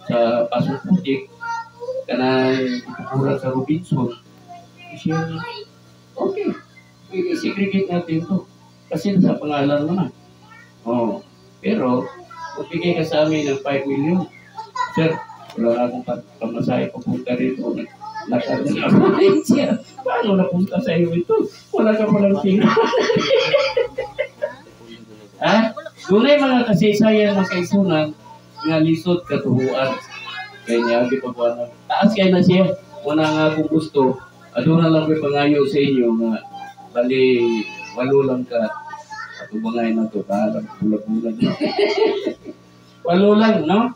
sa Pasong Putik, kanang ituturan sa Robinson. Siya, okay, i-segregate natin to. Kasi nasa pangalan mo na. Oh, pero, magbigay ka sa amin ng 5 million. Sir, wala akong pamasahe papunta rito. Nakaroon ako siya. Paano napunta sa iyo ito? Wala ka palang tingin. Ha? Dunay mga kasaysayan ng kaisunan nga lisod katuhuan. Kaya niya, di pagwanag. Taas kayo na siya. Una nga kung gusto, aduna lang may pangayo sa inyo nga bali, walo lang ka. At umangay na ito, parang bulag-bulag. Walo lang, no?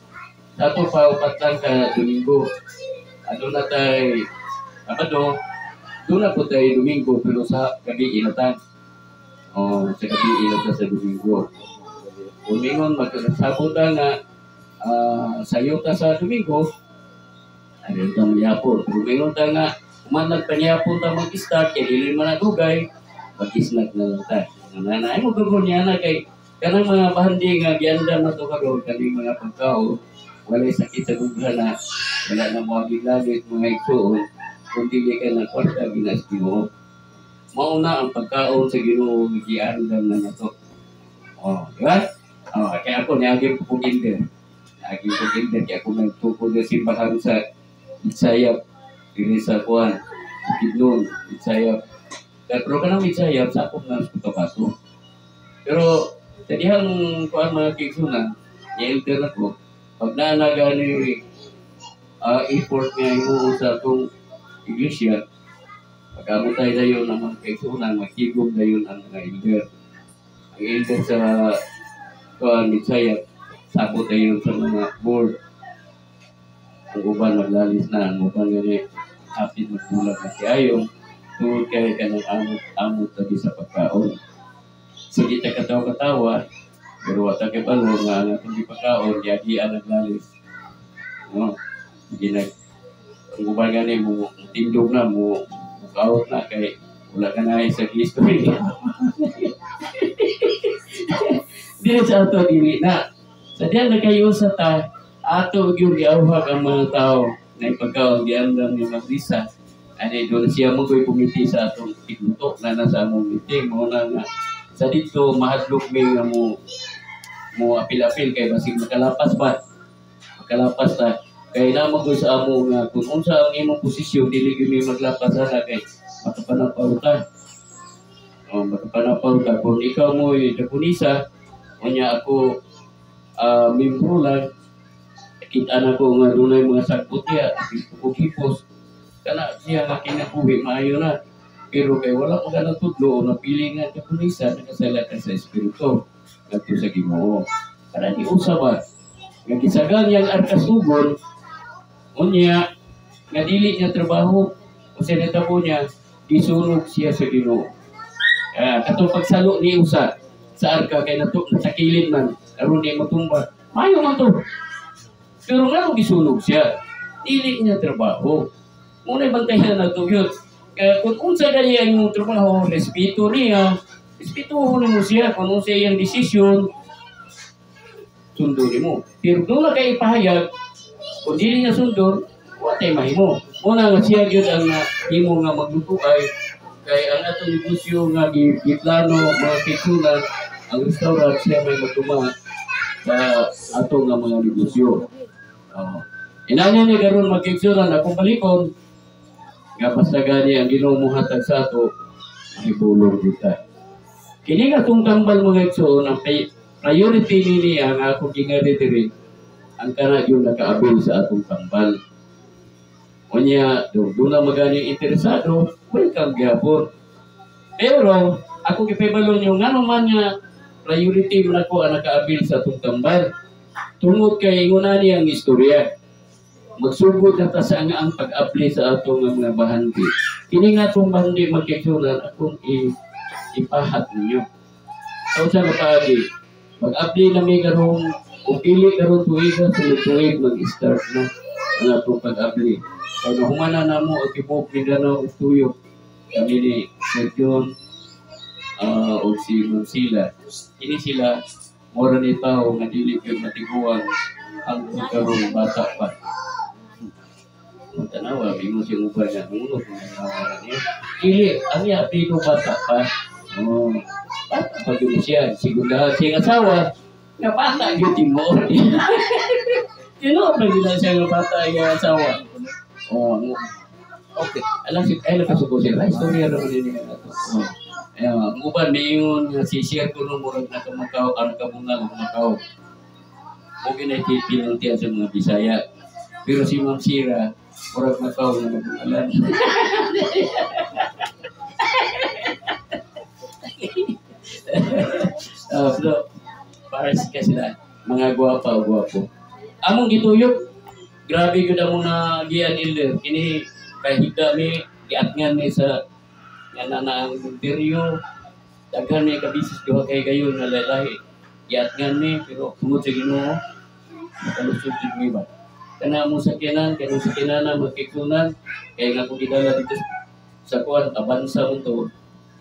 Ato pa, upat lang ka Domingo. Ano na tayo, Sabado, doon na po tayo Domingo, pero sa gabi inatan. O, sa gabi inatan sa Domingo. Domingon, magkakasabot na sayo ta sa Domingo, ayun ta magyapon. Domingon ta nga, umanag pa niyapon ta mag-start, kaya dili man nagugay, mag-snack na lang ta. Nanay mo gagawin niya na kay, kanang mga bahandi nga, gianda na to karoon, kaning mga pagkao, walay sakit sa gugha na, wala na mga biglalit, mga ikuon, kung dili ka na kwarta, ginasti mo. Mauna ang pagkaon sa Ginoo, giandam na na to. O, di ba? O, kaya ako, niagin po kinder. Niagin po kinder, kaya ako nagtukod na simbahan sa Itsayap, dili sa Kuan, Bukidnon, Itsayap. Pero ka nang Itsayap, sa akong nga sa kaso. Pero, sa dihang Kuan mga kiksunan, i-elder ako, pag naanaga ni effort nga yung sa itong iglesia, pag-amo tayo na yun ang mga kaisunan, makigom na yun ang mga elder. Ang elder sa Mitsaya, sabot na yun sa mga board. Ang uban maglalis na, ang uban gani hapit magbulag na si Ayong, tuwag kayo ka ng amot tabi sa pagkaon. Sige ta katawa-katawa, pero wata kay balo nga ang atong ipakaon, yagian naglalis. No? Sige na, ang uban gani mo tindog na, mo out na kay wala ka na sa history. Dili sa ato dili na. Sa diyan nagkayo sa ta, ato gyud giawhag ang mga tao na ipagkaon giandam ni Magrisa. Ani doon siya mo ko'y pumiti sa atong tigluto na nasa among meeting mo na nga sa dito mahadlok mi nga mo apil-apil kay basig makalapas ba. Makalapas ta kay namo ko sa amo nga kung unsa ang imong posisyon dili gyud mi maglapas ana kay makapanapaw ka. O makapanapaw ka kung ikaw mo dapunisa unya ako membro lang kita na ko nga dunay mga sagbot niya hipos kana siya nga kinabuhi maayo na pero kay wala ko ganang tudlo o napili nga dapunisa nakasala ka sa espiritu ngadto sa Ginoo para di usa ba nga gisagal yang arkasugon unya nga dili niya trabaho o sinetabo niya isunog siya sa Ginoo. Katong pagsalo ni usa sa arka kay nato sa kilid man aron di matumba. Mayo man to. Pero nga gisunog siya. Dili niya trabaho. Muna bantayan na to yun. Kaya kung unsa gali ang trabaho, respeto niya, respeto mo siya kung unsa iyang desisyon, sundo mo. Pero doon na kayo ipahayag, kung dili niya sundo, watay mahimo. Muna nga siya yun ang himo nga magluto ay kay ang atong negosyo nga giplano mga kikunan ang restaurant siya may magtuma sa atong nga mga negosyo. Inanya ni garon magkiksuran akong balikon nga basta gani ang Ginoo muhatag sa ato mahibulong kita. Kini nga tong tambal mga igsoon ang priority nini ang ako gingari diri ang kana yung nakaabil sa atong tambal. Unya, doon na magaling interesado, welcome gyapon. Pero, ako kipibalon yung nga naman nga priority mo na ko ang nakaabil sa atong tambal. Tungod kay inguna niya ang istorya. Magsugod na ta sa ang pag-apply sa atong mga bahandi. Kini nga itong bahandi magkiksunan akong ipahat ninyo. So, sa kapagi, mag-apply na may karong, kung pili karong tuwig na, tuwig mag-start na ang atong pag-apply. Kaya nahumana na mo at ibok Mindanao at Tuyok. Kami ni Sir John o si Monsila. Ini sila, mora ni tao nga dili yung matiguan ang karong bata pa. Tanawa, bingo siya uban niya. Ulo, niya. Ili, ang iya, pino bata pa. Oh, bata pa yun siya. Sigurahan siyang asawa. Nga bata yun, timo. Tino, pagkita siya ng bata yung asawa. Oh, okay. Alam ka suko siya. Ay, story naman niya na ito. Ang uban, may yung sisiyar ko nung murag na kamakaw, kabunga ng kamakaw. Okay na pinuntihan sa mga Bisaya. Pero si Ma'am Sira, murag makaw na nagbukalan. So, para ka sila, mga guwapa. Among gituyok, grabe ko na muna gian ilder. Kini kahit kami, giatngan ni sa nananaang interior, daghan may kabisis doha kay kayo na lalaki. Giatngan ni, pero tungod sa Ginoo, makalusog din mo iba. Kana mo sakyanan, kanong sakyanan magkikunan, kaya nga kung idala dito sa kuwan, abansa mo to,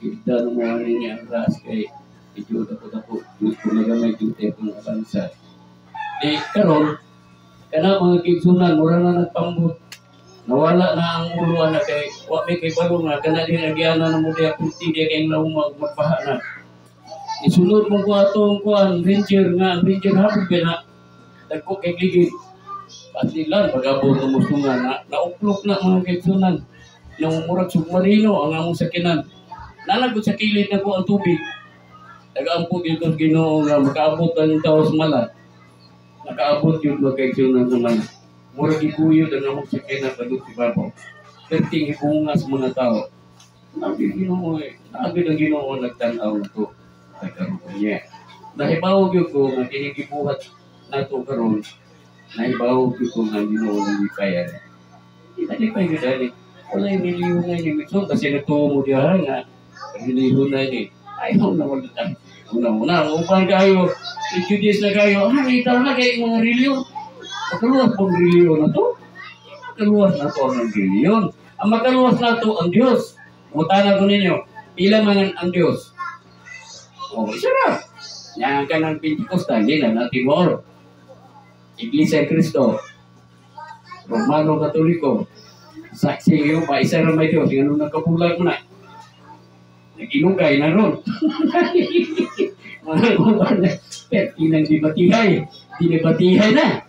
idala mo ano niya ang ras, kay ito dako, Diyos ko nagamay duty kung abansa. Di, karon kana mga kikunan, mura na nagpambot, nawala na ang ulo na kay, wak may kay balo nga, kana din nagyana na mo diya, kunti diya kayong naumag, magbaha na. Isunod mo ko atong kuwan, ranger hapon ka na, dagko kay ligid. Pati lang, pag-abot ng musungan, nauplok na mga kaitsunan. Nung murag submarino ang among sakinan. Nalagod sa kilid na po ang tubig. Nag-ampog yun ang Ginoo nga makaabot na yung tao sa mala. Nakaabot yun mga kaitsunan naman. Murag ikuyod ang among sakinan pagod si Babaw. Perting ibunga sa mga tao. Nabi ang Ginoo nagtanaw na ito. Nagkaroon niya. Nahibaw yun ko nga kinikibuhat na ito karoon. Naibaw ko nga Ginoo ng kaya. Hindi pa yung dali. Wala yung milyon na yung ito. Kasi natuwa mo diya nga. Milyon na yun. Ayaw na wala tayo. Una, upang kayo. I-Judies na kayo. Ito na kayo mga reliyon. Makaluwas pong reliyon na to. Makaluwas na to ang reliyon. Ang makaluwas na to ang Diyos. Mutana ko ninyo. Pila man ang Diyos. Isa na. Yan ka ng Pentecostal. Hindi na natin mo. Iglesia Cristo, Romano Katoliko, saksi yung pa, isa na may Diyos, yung nakapulag mo na. Nag-inugay na ron. Mga kuman na, tinang dinibatihay na.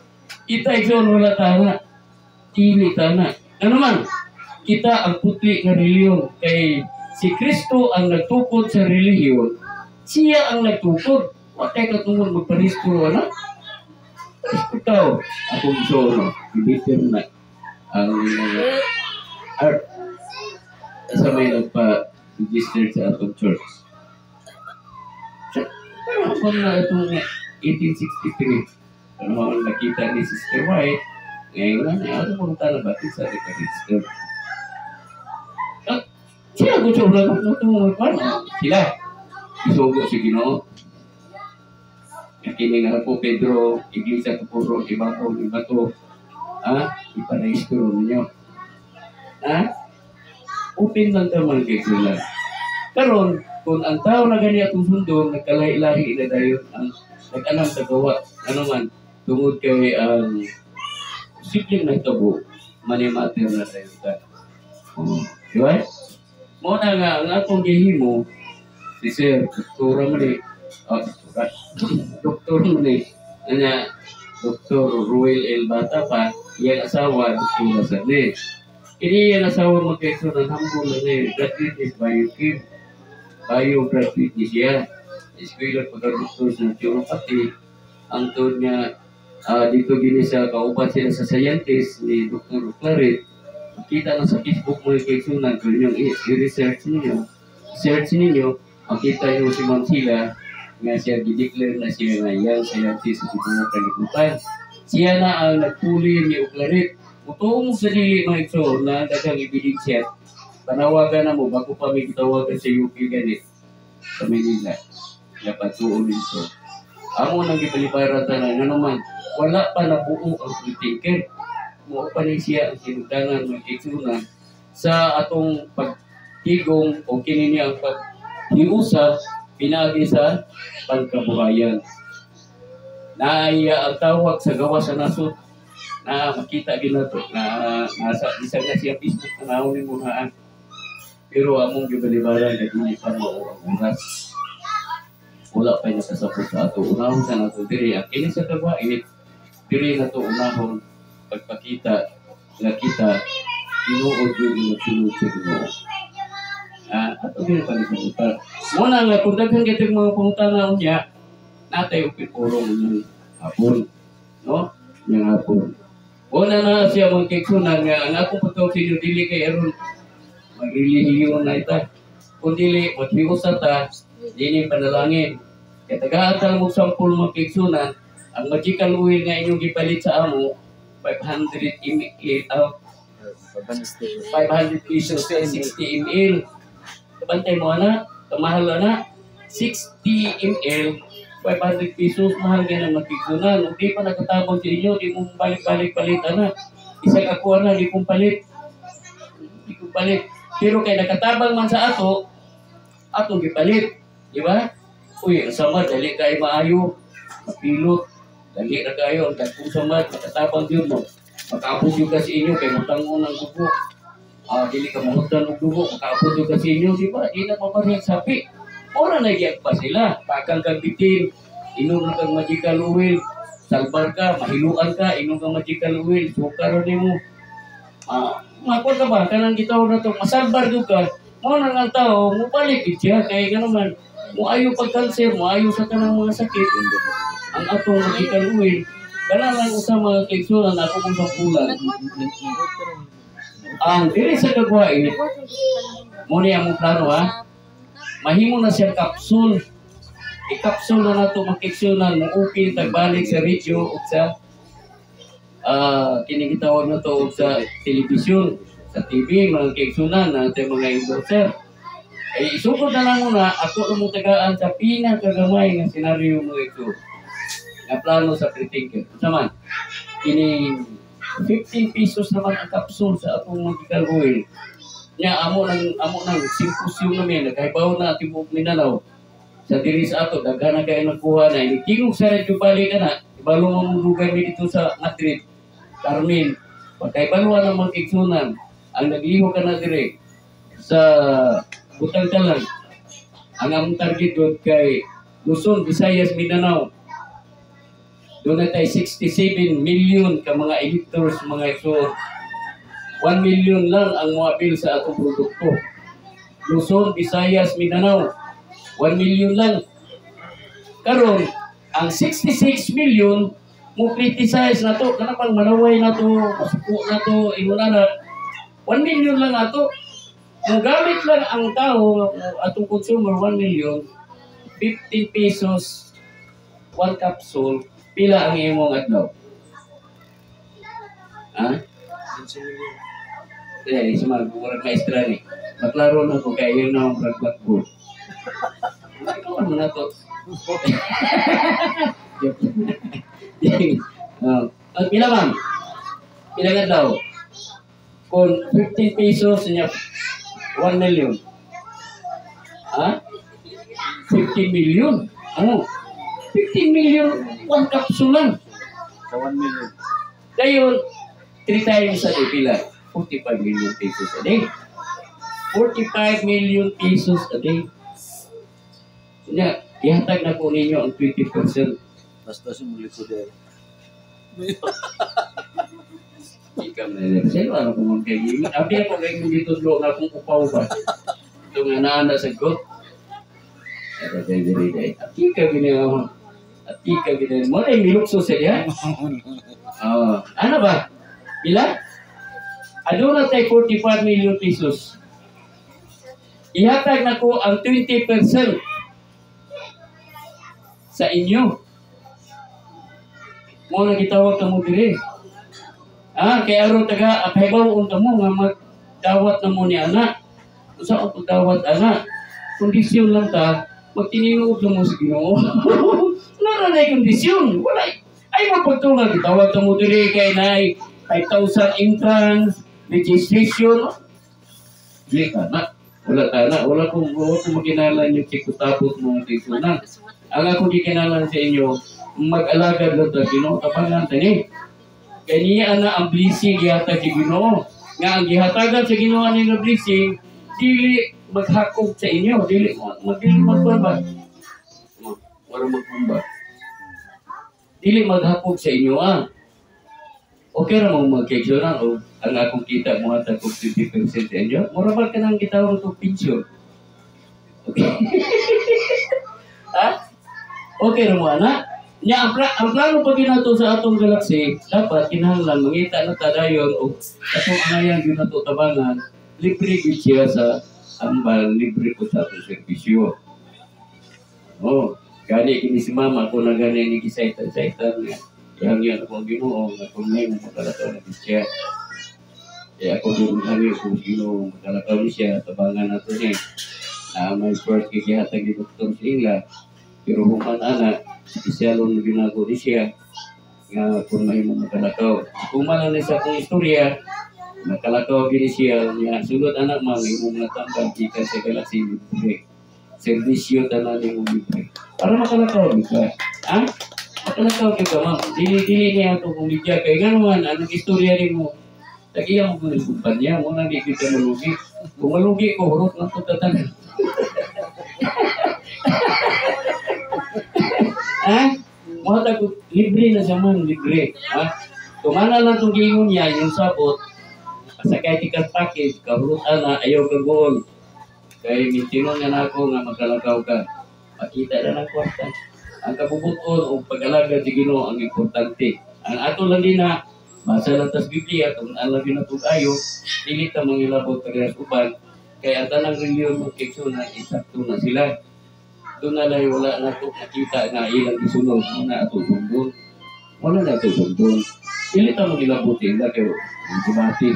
Kita ikson wala tana, tili tana. Ano man, kita ang putli ng reliyon, kay si Kristo ang nagtukod sa reliyon, siya ang nagtukod. Watay katungod magparistro, ano? Ikaw, akong isono, ibitin na ang art sa may nagpa-register sa atong church. Pero ako na itong 1863, ano ang nakita ni Sister White, ngayon na, ako mong tanabatin sa register. Sila ko siya ulang sila, isugo si Ginoo. Kini nga po Pedro, iglesia ko puro, ibabaw, ibato. Iparehistro ninyo. Open lang naman kay sila. Karon, kung ang tao na ganyan itong mundo, nagkalahi-lahi na dayon ang nag-anang tagawa. Ano man, tungod kay simpleng na itabo, manimater na dayon ta. Diba? Muna nga, ang akong gihimo, si Sir, doktora mo Doktor mo Dr. Ruel L. Batapa, iyang asawa, Dr. Lazarne. Ini iyang asawa mag-exo ng hambol na graduate is biochem. Bio-graduate ni siya. Eskwela pagka-doktor sa naturopathy. Ang tuon niya, dito gini sa kaupat sila sa scientist ni Dr. Claret. Makita lang sa Facebook mo yung kaisunan, kung yung i-research ninyo, makita yung si Ma'am Sila, nga siya gideclare na siya nga yan scientist sa Cebu kalibutan. Siya na ang nagpuli ni Uclaret. Mutuong sa dili mga ito na dagang ebidensya. Panawagan na mo, bago pa may kitawagan sa UP ganit sa Manila. Dapat tuon nito. Amo nang ipaliparatan na naman, wala pa na buo ang politiker. Mo pa ni siya ang sinudangan ng kitsuna sa atong pagtigong o kinini ang paghiusap pinagi sa pagkabuhayan. Naaya ang tawag sa gawas sa nasod na makita gina to na nasa isa nga siya Facebook na naunin mo na pero among gibalibaran na dili pa mo ang oras wala pa niya kasapot sa ato unahon sa nato diri ang kini sa kagwa init diri na to unahon pagpakita nga kita tinuod yung sunod sa Ginoo. Ato din palibutan. Muna nga kung daghan kitong mga pangutana niya natay upipurong yung hapon, no? Yung hapon. Una na siya magkiksunan nga ang akong pagkaw sa inyo dili kay aron magrilihiyon na ita. Kung dili maghiusa ta dili panalangin. Kaya tagaatan mo sampul magkiksunan ang magical oil nga inyong gipalit sa amo 500 ml 500 pesos 60 ml. Bantay mo na, kamahal na 60 ml 500 pesos, mahal nga ng magkikunan. Hindi pa nakatabang sa inyo, di mo balik-balik palit na. Isa kakuha na, di kong palit. Di kong palit. Pero kay nakatabang man sa ato, atong gipalit. Di ba? Uy, ang sama, dali kayo maayo. Mapilot. Dali na kayo. Ang kung sama, nakatabang yun mo. Makaabot yung kasi inyo, kay matangon ng gugo. Dili ka mahutan ng dugo, makaabot yung kasi inyo, di ba? Di na maparihag sapi. Ora nagyak pa sila. Pakang kang bitin, inom na kang magical oil, salbar ka, mahiluan ka, inom kang magical oil, sukar rin mo. Makwa ka ba? Kanang gitawag na ito, masalbar doon ka, mo na ng tao, mubalik siya, kaya ka naman, mo ayaw pag-cancer, mo ayaw sa kanang mga sakit, ang atong magical oil, kana lang sa mga kaigsunan, ako kung sampulan. Ang dili sa kagwain, muna yung plano ha, mahimo na siya kapsul. I-kapsul na nato makiksunan, maupil, tagbalik sa radio o sa kinigitawag na to sa telebisyon, sa TV, mga kiksunan na ito mga endorser. Ay isugod na lang muna, ako na mong tagaan sa pinakagamay ng senaryo mga ito. Na plano sa pre-thinker. Saman, kini 15 pesos naman ang kapsul sa atong magical oil. Nya amo nang simpusyong namin nagkaibaw na tibok Mindanao. Sa diri sa ato daghan na kay nagkuha na ini tingog sa radyo bali kana ibalo mo lugar mi dito sa Madrid. Carmen, pagkaibalo na magkiksunan ang nagliho ka na diri sa Butang Talan. Ang among target doon kay Luzon, Visayas, Mindanao. Doon na tayo 67 million ka mga electors, mga so 1 million lang ang mga bill sa atong produkto. Luzon, Visayas, Mindanao, 1 million lang. Karon ang 66 million mo criticize na to, kanapang manaway na to, masuko na to, inuna na. 1 million lang ato. Kung gamit lang ang tao, atong consumer, 1 million, 15 pesos, 1 capsule, pila ang imong adlaw? Ha? Eh, ismag, murag maestra ni. Maklaro na ko kayo na ang blackboard. Ikaw mo na to. Pila ma'am? Pila nga daw? Kung 15 pesos niya, 1 million. Ha? 15 million? Ano? 15 million, 1 capsule lang. Sa 1 million. Ngayon, 3 times a day, pila? 45 million pesos a day. 45 million pesos a day. Kanya, ihatag na po ninyo ang 20%. Basta sumulit ko dahil. Ikaw na rin. Sa'yo, ano kung mga kayo? Abi ako kayo mong gitudlo na kung upaw ba? Ito nga naanda sa got. Ito kayo diri-diri. At ika ginawa. At ika ginawa. Mo na yung milukso siya. Ano ba? Bila? Ano na tayo 45 million pesos? Ihatag na ko ang 20% sa inyo. Mo na gitawag ka mo diri. Kaya aron taga apebaw unta mo nga magdawat na mo ni anak. Usa ang pagdawat anak. Kondisyon lang ta, magtininuod lang mo sa Ginoo. Wala na kondisyon. Wala. Ay magpagtungan gitawag ka mo diri kay nay 5,000 entrance, registration. Di ka na. Wala ka na. Wala kong magkinalan yung sikutapos mong tisunan. Ang ako di kinalan sa inyo, mag-alagad lang ta Ginoo tabangan tani. Kaya niya na ang blessing gihatag sa Ginoo. Nga ang gihatagan sa Ginoo ani nga blessing dili maghakog sa inyo, dili magpamba. Wala magpamba. Dili maghakog sa inyo Okay ra mo mag-keksyon o ang akong kita mo hatag og 50% sa inyo. Mura ba ka nang gitawag og pensyon? Okay. Okay ra mo ana. Nya ang plano pag ginato sa atong galaxy, dapat kinahanglan mangita na tadayon o atong angayan gyud nato tabangan, libre gyud siya sa ambal, libre po sa atong serbisyo. Gani kini si mama ko na gani ni gisaytan-saytan nga. Yang yan akong Ginoo nga kung may makalakaw na siya. Kaya ako doon kami kung Ginoo makalakaw ni siya, tabangan nato niya. May short kikihatag ni Dr. Sila. Pero human anak, spesyalong ginago ni siya nga kung may makalakaw. Kung malang sa akong istorya, makalakaw gini siya nga sulod anak mga imong natambang kita sa galaxy libre. Servisyo tanan imong libre. Para makalakaw ka. Makalakaw ka ma'am. Dili niya ito kung media kay gano'n anong istorya rin mo. Tagiyan mo kung kumpanya mo na di kita malugi. Kung malugi ko, hurot na ito tatanan. Mga libre na siya man, libre. Tumana lang itong gingon niya, yung sabot, pasakay tikas package, kahurutan na, ayaw kagoon. Kaya mintinon na ako nga magkalakaw ka. Makita na ng kwarta. Ang kabubuton o pag-alaga di Ginoo ang importante. Ang ato lang din na, basa lang tas Biblia, kung alagin na ito kayo, dili ka mangilabot pag-aras uban, kaya ang tanang reliyon mo kekso na isakto na sila. Doon na lang wala na ito nakita na ilang isunod na ato sundon. Wala na ito sundon. Dili ka mangilabotin na kayo, ang dibati.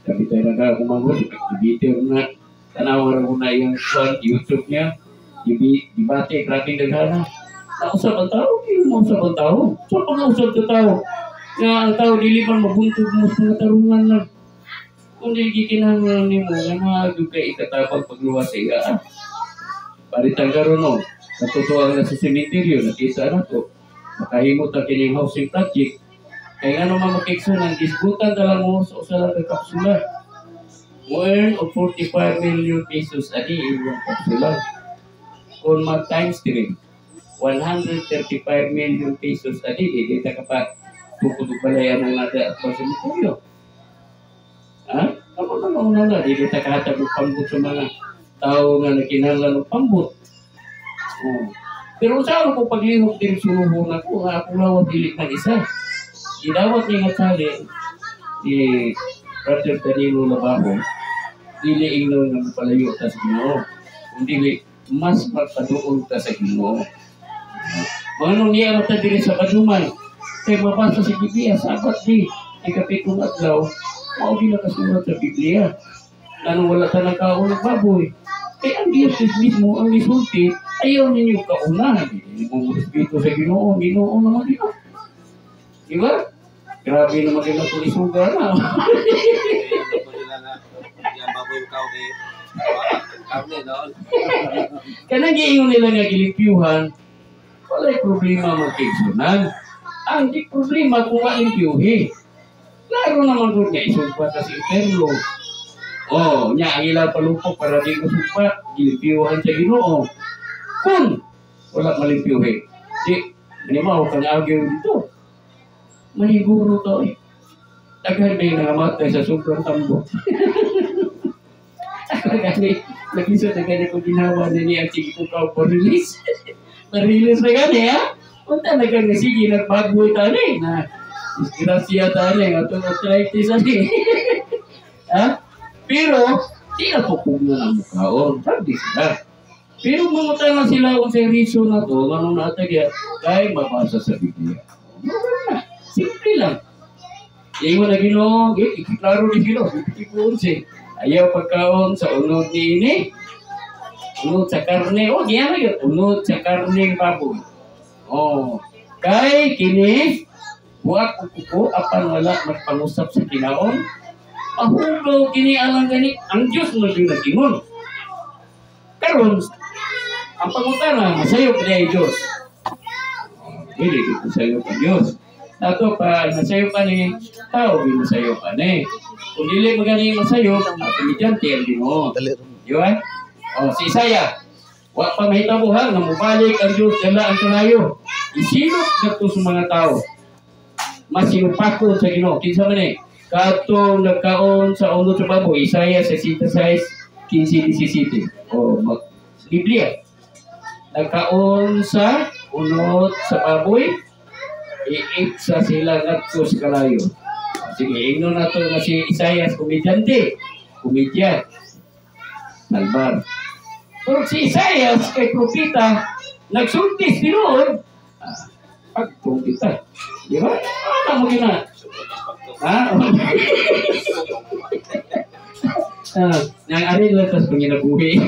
Sabi tayo na ka kumangos, ibiter na, tanawar ko na yung YouTube niya, dibati, grabe naghana. Nausap ang tao, hindi mo usap ang tao. So pag nausap ang tao, nga ang tao dili pa mabuntog mo sa mga tarungan lang. Kung di gikinahanglan ni mo, nga mga dugay ikatabang pagluwas sa iya. Paritang karon no, natutuwa na sa cemetery, nakita na to. Makahimot ang kining housing project. Kaya nga naman makiksunan, isbutan talang mo sa usalang kapsula. Mo earn of 45 million pesos a day yung kapsula. Kung mag-times 3, 135 million pesos a day, hindi ka pa pupulog-balayan ng nada at cemetery. Ako na, hindi ka kahatag ng pambot sa mga tao nga nakinahanglan ng pambot. Pero sa ako paglihok din sunuhon ako, ako lawat dilik ng isa. Gidawat niya nga sali ni Brother Danilo Labajo, dili ingno nga palayo ta sa Ginoo. Kung dili, mas magpaduol ta sa Ginoo. Manong niya mata diri sa Baduman, kay mabasa sa Biblia, sabat di, ikapitong adlaw, mao ginakasulat sa Biblia. Anong wala ka ng kaon ng baboy? Kaya ang Diyos mismo, ang isulti, ayaw ninyo kauna. Hindi mo respeto sa Ginoo, Ginoo naman dito. Diba? Grabe naman kayo na isuga na. Kanang giingon nila nga gilimpyuhan, wala'y problema magkiksunan. Ang di problema kung malimpyuhi. Klaro naman doon nga isugpa kasi Perlo. Nya ang ilang palupok para di ko sugpa, gilimpyuhan sa Ginoo. Kung wala malimpyuhi, di, manimaw kang agyo dito. Maniguro to eh. Daghan na yung nangamatay sa sobrang tambo. Nag-isot na gani ko ginawa na niya ang sige ko kao pa-release. Pa-release na gani ha? Punta na gani sige, nagbagoy tani na disgrasya tani, atong arthritis tani. Pero, di na po kung na ng mukhaon. Sabi sila. Pero mga na sila kung sa reason na to, anong natagya, kaya mabasa sa Biblia. Wala. Simple lang. Yung na Ginoo, ikiklaro ni Ginoo, ikipunsi. Ayaw pagkaon sa unod ni ini. Unod sa karne. Diyan na yun. Unod sa karne baboy. Kay kini, buwak ko apan wala magpangusap sa kinaon. Mahugaw kini alang gani. Ang Diyos mo yung nag-ingon. Karon, ang pangutana, masayop na yung Diyos. Dili dito sayo pa Dios. Ato pa nasayo pa ni tao di masayo pa ni. Kung dili magani masayo, ato mediante ang Ginoo. Dali. Di ba? O si Isaya, wa pa mahitabuhan na mubalik ang Diyos dala ang kalayo. Isilot nato sa mga tao. Masinupakon sa Ginoo. Kinsa man ni? Katong nagkaon sa ulo sa baboy, Isaya 66, 15-17. O Biblia. Nagkaon sa unot sa baboy, iit sa sila ngadto sa kalayo. Sige, ingno na to nga si Isaias, komedyante. Komedyan. Nagbar. Pero si Isaias, kay propita, nagsultis tinuod. Pagpropita. Di ba? Ano mo gina? Ha? Nang arin lang tas panginabuhi.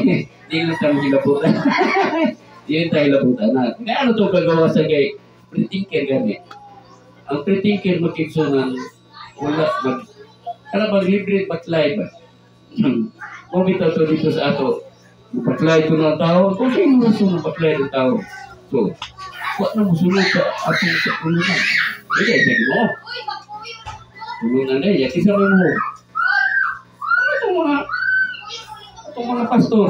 Di lang tayo hilaputan. Di lang tayo hilaputan na. Kaya ano ito gagawa sa kay pre-thinker gani? Ang pre-thinker magkikso ng wala mag... Ano ba, libre baklay ba? Kung ito dito sa ato, baklay ito ng tao, kung sino mo sunod baklay ng tao? So, wala na mo sunod sa atong sa ununan. Hindi kayo sa Ginoo. Ununan na yan, isa mo mo. Ano itong mga pastor?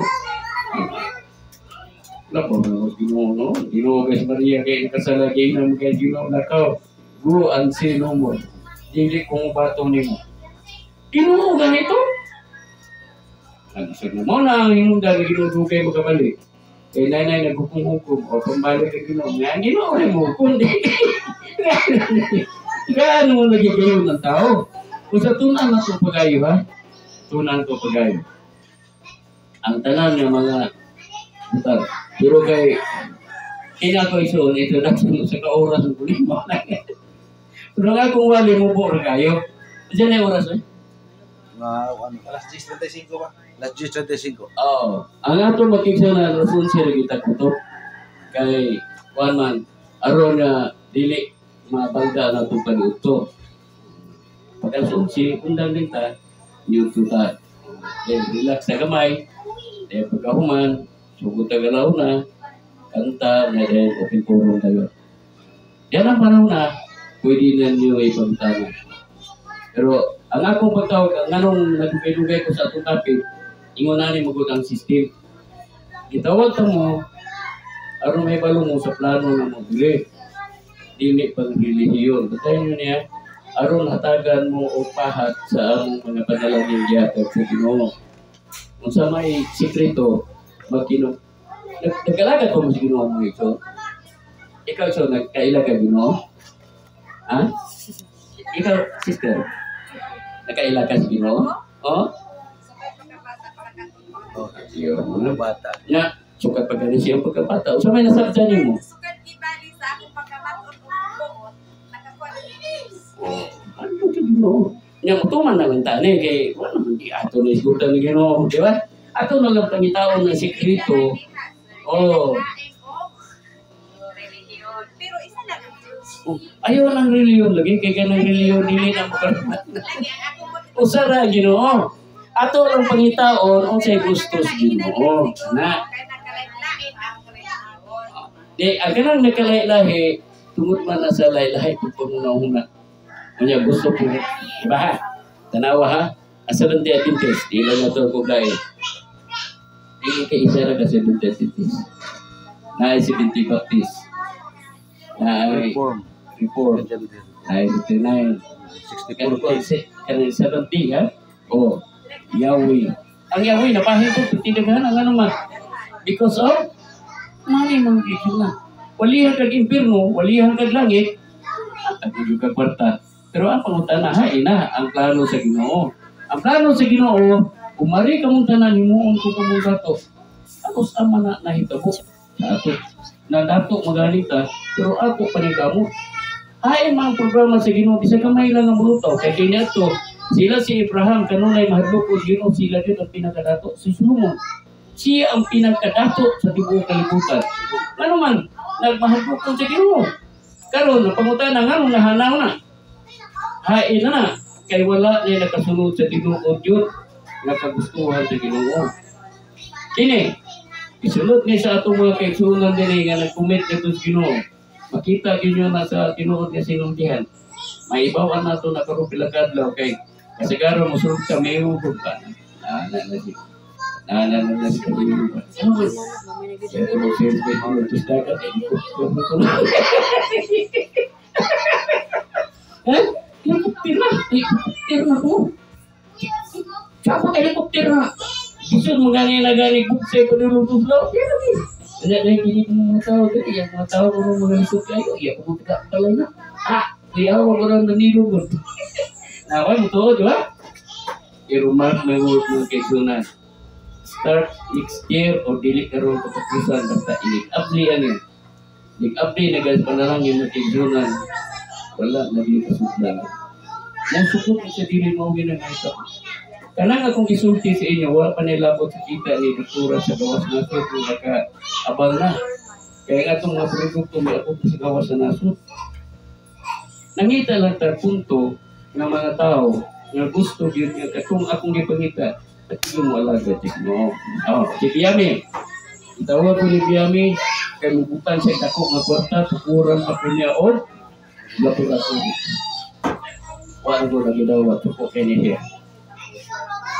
Wala po na Ginoo, no? Ginoo guys Maria, kaya kasalagay na mga Ginoo na kao. Go ang sino mo. Hindi kong bato ni mo. Ginoo ganito? Nagisag na mo na ang imong dami ginudugay magkabalik. Eh, nanay naghukum-hukum o pambalik ang Ginoo. Nga, Ginoo rin mo. Kundi. Gaano mo nagigayon ng tao? Kung sa tunan na ito pagayo, ha? Tunan ito pagayo. Ang tanan ng mga butar. Pero kay ko isuon, ito na sa kaoras ng kulima. Pero nga kung wali mo po kayo, diyan na yung oras, eh? Alas 10:35 ba? Alas 10:35. Oo. Ang ato makiksa na rason siya kita kutok. Kay, one man, aron na dili mabalda na itong pag-uto. Pagkasun si undang din ta, niyuto ta. Then, relax sa gamay. Then, pagkahuman, sugot na galaw na, kanta, na then, open forum tayo. Yan ang panahon na, pwede na niyo ipagtana. Pero, ang akong pagtawag, ang anong nagdugay-dugay ko sa atong topic, ingunanin mo ang system. Itawag ka mo, aron may balo mo sa plano na mo dili. Dili pang relihiyon. Batayin nyo niya, aron hatagan mo o pahat sa ang mga panalangin yatag sa Ginoo. Kung sa may sikreto, magkino. Nagkalagat ko mo sa Ginoo mo ito. Ikaw so, nagkaila ka Ginoo? Ha? Ikaw, sister, nagkaila ka sa Ginoo? Oh? Oh, yun, mga bata. Nga, sukat pa gani siya pagkabata. O sa may nasabtan niyo mo? Sukat ibali sa akong pagkamaton o buot, nakakuha ng inis. Ano yung Ginoo? Nga, mutuman na lang tani. Kaya, wala naman di ato na isgutan ng Ginoo. Di ba? Ato na lang pangitaon ng sikreto. Oh. Pero isa lang ang Diyos. Ayaw ng reliyon lagi. Kaya ng reliyon, dili na makarmat. Lagi ang akong motibo. Usara, Ginoo. Ato lang pangitaon, ang say gusto sa Ginoo. Na. Kaya nakalain ang reliyon. Di, ang kanang nakalay-lahi, tungod man na sa lay-lahi kung pamunahuna. Kanya gusto po, iba ha? Tanawa ha? Asa lang di atin test, di lang na ito kung dahil. Hindi ka isa na kasi ng test. Naay si Binti Baptist. Naay Reform. Report. Naay 59. 64K. Kanang 70 ha? O, Yahweh. Ang Yahweh, napahin ko, tinagahan ang ano man. Because of, mali mga ito na. Walihan kag impirno, walihan kag langit, at ako juga kwarta. Pero ang pangutana, hain na, ang plano sa Ginoo. Ang plano sa Ginoo, umari ka mong tanan, himuon ko ka mong dato. Tapos ama na nahitabo sa ato. Na dato magalita, pero ako panigamo. Hain mga programa sa Ginoo, bisa kamay lang ang bulutaw. Kaya kanya to, sila si Abraham, kanunay mahadlok ko Ginoo, sila din ang pinakadato. Si Solomon, siya ang pinakadato sa tibuong kalibutan. Ano man, nagmahadlok ko sa Ginoo. Karon napangutana nga nung nahanaw na. Hain na, kay wala niya nakasunod sa tinuod yun, nakagustuhan sa Ginoo. Kini, isunod niya sa atong mga kaigsunan din nga nag-commit na sa Ginoo. makita yun na sa tinuod nga sinultihan. Maibawan na ito na karupila kadlaw kay kasagaran mo sulod ka may hubog ka. Naalala si kami yung ba? Ano ba? Kaya ito mag-celebrate mo ito sa dagat. Ha? Helikopter na. Helikopter na po. Saka helikopter na. Gusto mo gani buksay pa nilutong daw. Wala na yung pinit ng mga tao. Yung mga tao kung mga lisod kayo. Iya ko magkita pala na. Kaya ako ko lang nanilugod. Nakaway mo to, di ba? I-remark na word ng kaisunan. Start next year o dili karon katapusan basta ilig-abli yan. Ilig-abli na guys panalangin ng kaisunan. Wala na dili kasudlan. Nang sukot sa dili mo ginagayta. Kanang akong gisulti sa inyo, wala pa nilabot sa kita ni doktora sa gawas nasod kung naka-abal na. Kaya nga itong mga produkto may ako sa gawas na nasod. Nangita lang ta punto ng mga tao nga gusto yun nga kung akong ipangita at yung mo alaga no. Si Biami itawag ko ni Biami kay mubutan sa itako nga kwarta tukuran ako niya o lapura ko wala ko lagi daw at ko kay niya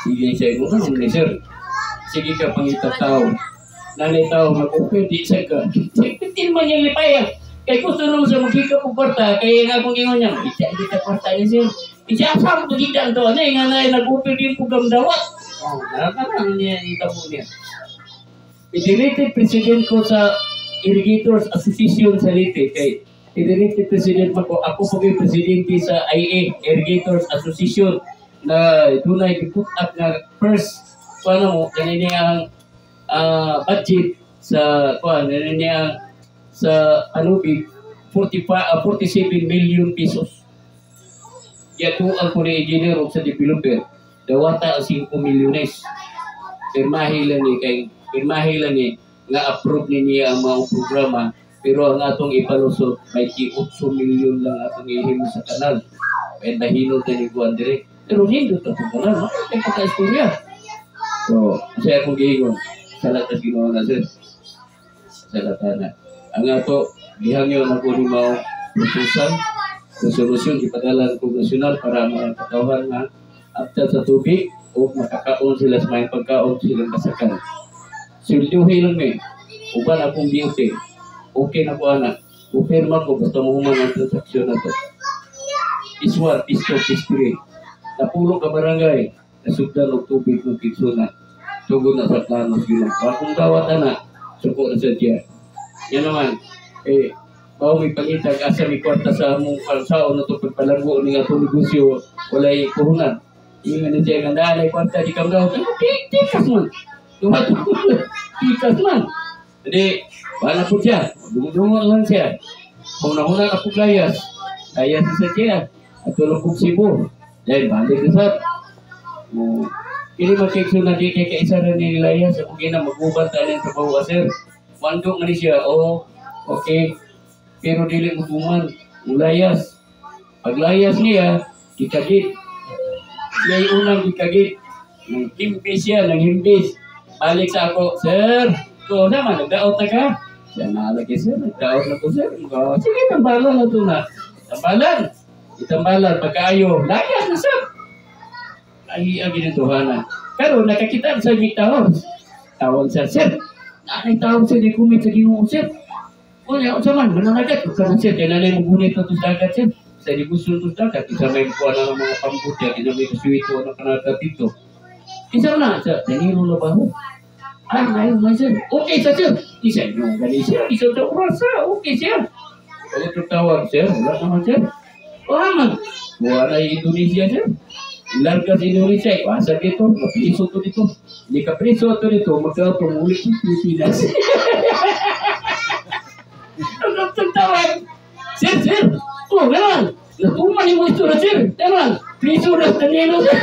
sige siya mo ni sir sige ka pangita tao nanay tao mag-open di siya ka sige man yung lipaya kay gusto naman sa magkika po kwarta, kaya nga kung ingon niya, isa kwarta niya siya. Isa asam to gidan to, nga na nag-upir din po gamdawat. Nakakarang niya, itabo niya. I-deleted president ko sa Irrigators Association sa Leyte, kay i-deleted president ako po yung presidente sa IA, Irrigators Association, na tunay i-put up na first, paano mo, ganyan niya ang budget sa, ganyan niya sa Anubig 47 million pesos. Yatuan ko ni engineer o sa developer dawata ang 5 milyones. Pirmahi lang ni nga approve niya ang mga programa pero ang atong ipalusot may 8 milyon lang atong ihimo sa kanal. Kaya nahinod na ni Juan direct. Pero hindi ito sa kanal. Kaya pagka-istorya. So, masaya akong gihingon. Salat na ginawa na sir. Salat na. Ang ato, gihangyo na po ni Mao proposal, resolusyon ipadala ng Kongresyonal para makatawhan na apta sa tubig o makakaon sila sa may pagkaon silang kasakan. Silduhi lang uban akong beauty. Okay na po anak. Upirma ko, basta mo human ang transaksyon na to. Iswar, isto, istri. Napulo ka barangay, nasugdan ng tubig ng kiksuna. Tugod na sa planos yun. Kung dawat anak, suko na sa diya. Yan naman, bawo may pangitag asa may kwarta sa mong kalsao na ito pagpalanggo ni nga ito negosyo, walay kuhunan. Yung nga siya nga naalay kwarta, di kam daw, tikas man. Tikas man. Jadi, wala po siya, dungo lang siya. Kung nahunan ako layas sa siya, at tulong kong Cebu. Dahil balik na sa, ini makikso na di kay kaisa na ni layas, ako gina mag-uban tayo sa bawa sir. Wando nga ni siya, okay. Pero dili mo tuman, layas. Pag layas niya, kikagit. Siya yung unang kikagit. Nang-himpis siya, nang-himpis. Balik sa ako, sir, ko naman, nagdaot na ka? Siya nalagi, sir, nagdaot na ko, sir. Sige, tambalan na ito na. Tambalan. Itambalan, pagkaayo, layas na, sir. Ay, ang ginituhanan. Pero nakakita sa ibig tawag. Tawag siya, sir. Nanay tawag siya, di kumit sa ginoo, sir. O, yan, sa man, mananagat. Kaya sir, kaya nanay mo gunit na ito sa dagat, sir. Sa di gusto ito sa dagat. Isa may kuha na ng mga pambuti, at isa may kasuwito na kanagat dito. Isa na, sir, naniro na ba ho? Ay, ngayon, sir. Okay, sir. Isa yung galing, sir. Isa sa oras, sir. Okay, sir. Kaya ito tawag, sir. Wala naman, sir. O, haman. Buwan na Indonesia, sir. Ilarga sa Indonesia, asa dito, mapiso to dito. Hindi ka preso to dito, magkakapang ulit sa Pilipinas. Ang kapag tawag, sir, sir, oh, gano'n, natuman yung gusto na, sir, gano'n, preso na sa nilo, sir.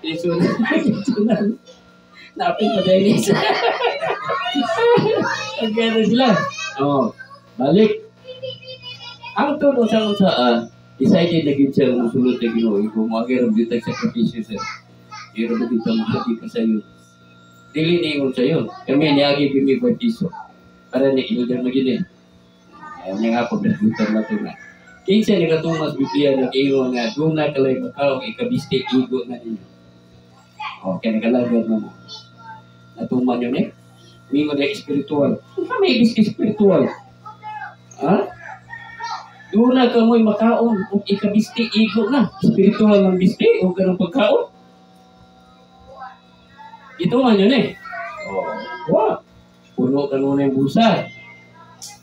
Preso na, napin pa dahil isa. Ang gano'n sila. Oh, balik. Ang tono sa unsaan, decided na gid siya musulod na Ginoo. Kung mga girang ditag sakripisyo siya. Pero na dito mahagi ka sa iyo. dili niingon sa yun. Kami niagi bimi 5 piso. Para ni ilder maginin. Ayaw niya nga po, nasbutan na ito na. Kinsa ni katumas Biblia na ingon nga, doon na kalay makaw, ikabiste, igo na ninyo. Okay, nakalagad mo mo. Natuman yun eh. Mingon na espiritual. Kami espiritual. Ha? Doon na kamoy makaon, kung ikabiste, igo na. Espiritual ng biste, o ganang pagkaon. Ito man yun eh. Wow. Puno ka nuna yung busa.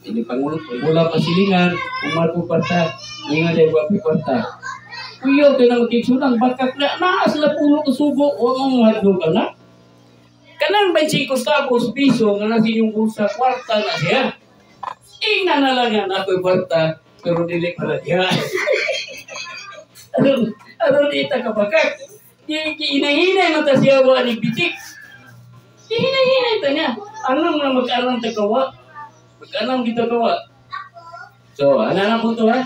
Ini pangulo, mula pasilingan, umato parta, ingat ay wapi parta. Kuyo, ka na magkiksunang, bakit na sila puno ka sugo, huwag mong mahadlo ka na. Kanang 25 tapos piso, nga nasi yung busa, kwarta na siya. Ina na lang yan, ako'y kwarta, pero dilik pala siya. Ano dita ka bakit? Hinahinay mata siya wa ni bitik. Hinahinay ta niya. Anong nga mag-aram tagawa? Mag-aram kita gawa. So, ano na po ito ha?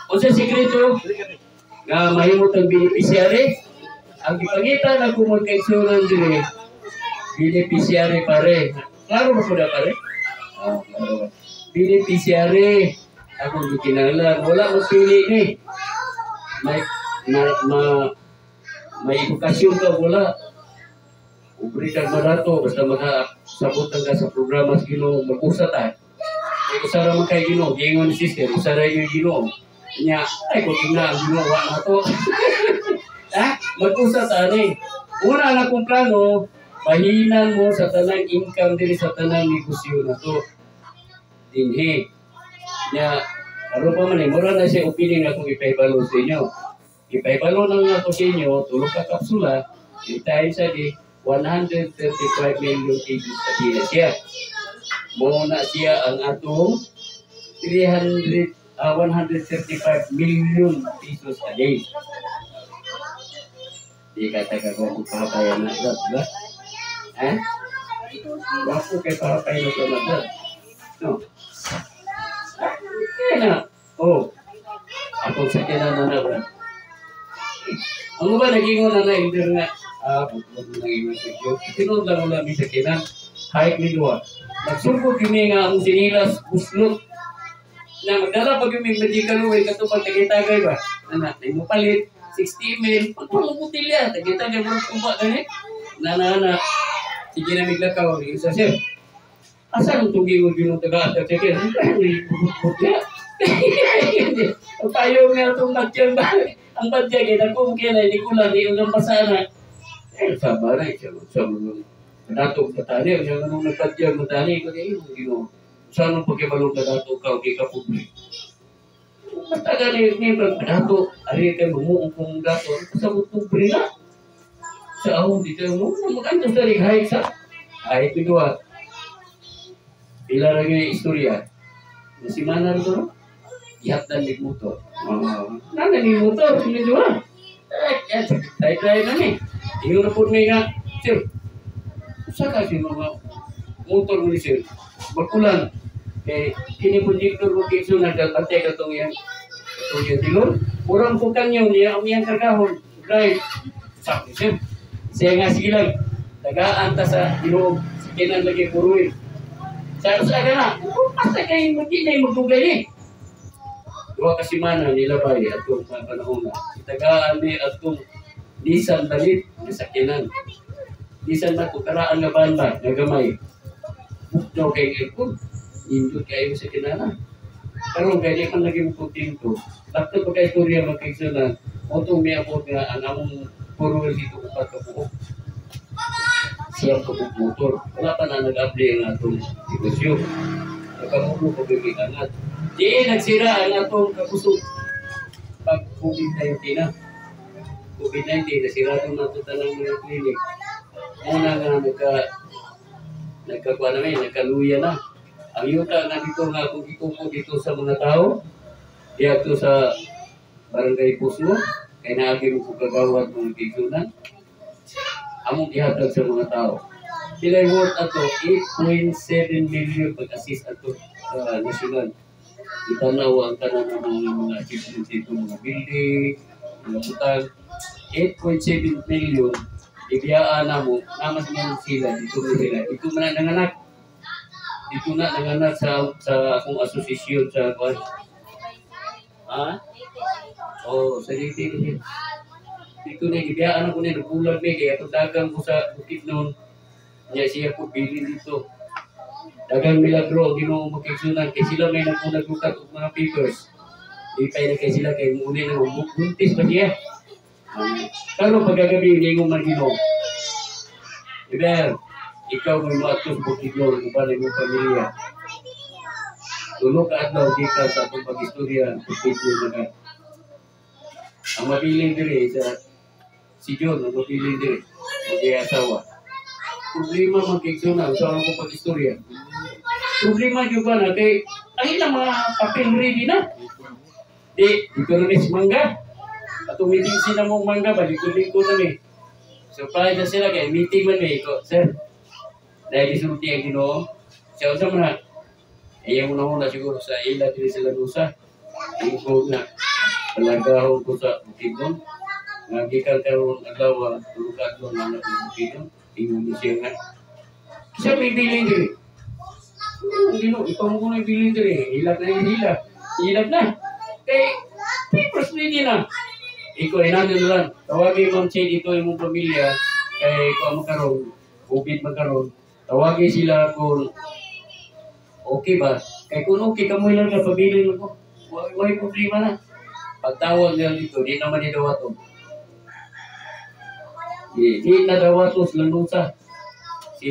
O sa sekreto, nga mahimot ang beneficiary, ang ipangita na kung magkaisunan din beneficiary pare. Klaro ba po na pare? Klaro ba? Beneficiary. Ako hindi kinalan. Wala magpili ni. May edukasyon ka, wala. Ubri kang madato, basta makasabutan ka sa programa sa Ginoo, mag-usa ta. May usara man kay Ginoo, gingon ni sister, usara yung Ginoo. Nya, ay, kung tingnan ang Ginoo, wala na to. Ha? Mag-usa ta ni. Una na kong plano, mahinan mo sa tanang income din sa tanang negosyo na to. Dinhi. Nya, ano pa man eh, mura na siya opinion akong ipaibalo sa inyo. Ipaibalo na nga ko sa inyo, tulog ka kapsula, tayo sa di 135 million pesos sa diya siya. Muna siya ang atong 135 million pesos a day. Di kata ko pahapayan na ito, ba? Ha? Wapo kay pahapayan na ito na. No? Kaya na. Oh. Ako sa kinanan na ba? Ang ba naging una na hindi nga butlog na naging sa Diyos. Tinod lang ulang sa kinan. Kahit nilwa. Nagsugod kami nga ang sinilas buslot. Na magdala pag yung medical way kato pag tagitagay ba? Na mo palit 60 mil. Pagpamukutil yan. Tagitagay mo kumpa ganit. Na. Sige na miglakaw. Isa siya. Asa nung tugi mo yung taga-atag sa kinan? Bukya. Payo nga itong badyan ba? Ang badyan, kita ko kaya na, hindi ko lang, hindi ko lang pasana. Eh, sabar na, sabar mo. Nadatog ka tani, yung anong nagpadyan mo tani, kaya yun, saan ang pagkibalong nadatog ka, okay ka publik. Mataga ni pagdato, ari kayo mumuong kong dato, kasabot kong brina. Sa ahong dito mo, magantos na rin, hahit sa, hahit bigwa. Pila lang yung istorya. Nasimana rin ito, ihat dan di motor. Nana di motor, sini juga. Try na ni. Iyo na po nga, sir. Saka si mga motor mo ni sir. Bakulan. Kaya kini po dito mo kiso na dalpate katong yan. Katong yan dilon. Murang po kanyo niya, ang yan kargahon. Drive. Sakti sir. Siya nga sige lang. Tagaan ta sa ilog. Sikinan lagi puruin. Sa ka na. Basta kayo magkinay magdugay eh. Dua kasimana nilabay atong panahon na. Itagaan ni atong Nissan balit na sakinan. Nissan na kukaraan nga banda nga gamay. Bukdaw kay ikon. Indot kayo sa kinana. Karon kay di man lagi mo tinto. Bakto pa kay Korea magkaigsunan. Otong may abot nga ang among puro dito upat ka buok. Siyang kabuk motor. Wala pa na nag-apply ang atong negosyo. Nakamulo ko bibigangat. Di nagsira ang atong kapusog pag COVID-19 na. COVID-19, nasira na ito talang mga klinik. Muna nga nagkakuha namin, nagkaluya na. Ang yuta na dito nga kung ikuko dito sa mga tao, dito sa Barangay Pusno, kaya naagin ko kagawad mga kigunan, among ihatag sa mga tao. Sila yung worth ato 8.7 million pag-assist ato sa nasyonal. Itanaw ang tanan ng mga achievements dito, mga building, mga utang. 8.7 million ibiyaan na mo, namas man sila, dito na sila. Dito na nanganak. Dito na nanganak sa akong asosasyon sa kwan. Ha? Oh, sa dito na. Dito na, ibiyaan ako na, nagulag na, kaya ito dagang ko sa bukid noon. Kaya siya ko bili dito. Dagang milagro, ginoo makiksunan, kaya sila may naglukat ng mga papers. Ipay na kaya sila, kaya muli na buntis pa siya. Pero pagkagabi, hindi mo magino. Iber, ikaw may matos bukid noon, iba na yung pamilya. Tulog ka at daw, kita sa akong pag-istorya, bukid noon na. Ang mabiling diri sa si John, ang mabiling diri, mag-iasawa. Problema magkiksunan, sa ako pag-istorya. Problema juga na, kay ay na mga papel ready na. Dito rin si Mangga. At meeting sila mong Mangga, balik-ko na eh. Surprise na sila, kaya meeting man eh. Sir, dahil isulti ang ginoo, siya usap na. Ayaw mo na muna siguro sa ila, din sila dosa. Tingko na. Palagahon ko sa bukid doon. Nagikan karoon agawa, tulukad doon na bukid doon. Tingnan niya siya nga. Siya may bilin din. Ikaw mo kung may bilin din. Hilap na yung hilap. Hilap na. Kaya, papers ready na. Ikaw ay nandun lang. Tawagin Ma'am Chen, ito yung mong pamilya. Kaya ikaw magkaroon. COVID magkaroon. Tawagin sila kung okay ba. Kaya kung okay, kamoy lang ka, pabilin mo. May problema na. Pagtawag nila dito, di naman nidawato. Di na dawato silang nusa. Si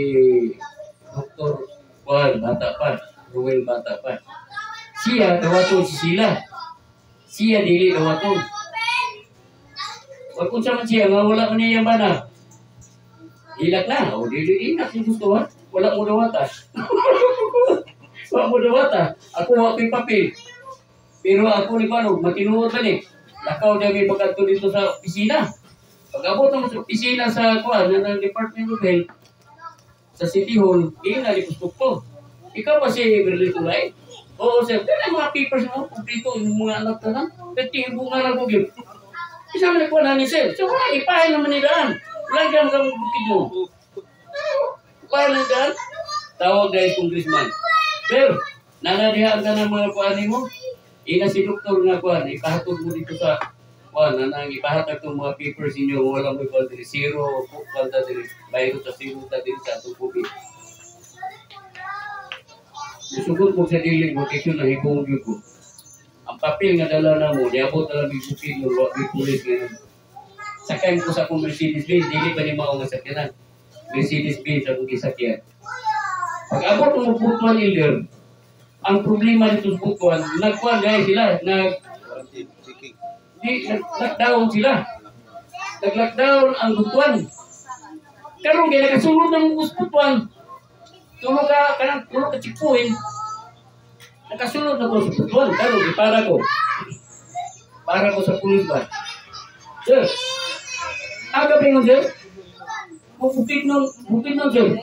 Dr. Juan, bata pa. Ruel, bata pa. Siya, dawato si sila. Siya, dili dawato. Wag kung saan siya, nga wala man niya ba na. Hilak na. O, dili inak yung gusto ha. Wala mo dawata. Wala mo dawata. Ako wala yung papel. Pero ako ni Panog, matinuod man eh. Lakaw na may pagkato dito sa opisina. Pag-abot naman sa opisina sa kuwan, ng Department of Health, sa City Hall, yun na lipuspok ko. Ikaw ba si Everly Tulay? Oo, sir. Kaya mga papers mo, kumplito yung mga anak ka na. Pati yung bunga na bugil. Isa mo na kuwan na ni sir. So, wala, ipahin naman nilaan. Lagyan ka mong bukid mo. Ipahin na daan. Tawag guys, congressman. Pero, nanadihaan ka ng mga kuwan mo. Ina si doktor nga kuan, ipahatod mo dito sa kuan, nang ipahatag itong mga papers inyo, walang may kuan diri, zero, kuan ta diri, bayro ta zero ta diri sa atong COVID. Musugod mo sa dili mo, kisyo na hibong yun ko. Ang papel nga dala na mo, niabot na lang bibukid mo, bipulis nga. Sakay ko sa akong Mercedes-Benz, dili pa ni mao nga sakyanan. Mercedes-Benz akong kisakyan. Pag-abot mo putuan ilder, ang problema dito sa bukuan, nagkuhan guys sila, nag-lockdown sila. Nag-lockdown ang bukuan. Karong kaya nakasulod ng bukuan. Tulog ka chipuin. Nakasulod na ko sa bukuan. Karong, para ko. Para ko sa pulis ba. Sir, aga pa yun, sir? Bukid nun, sir.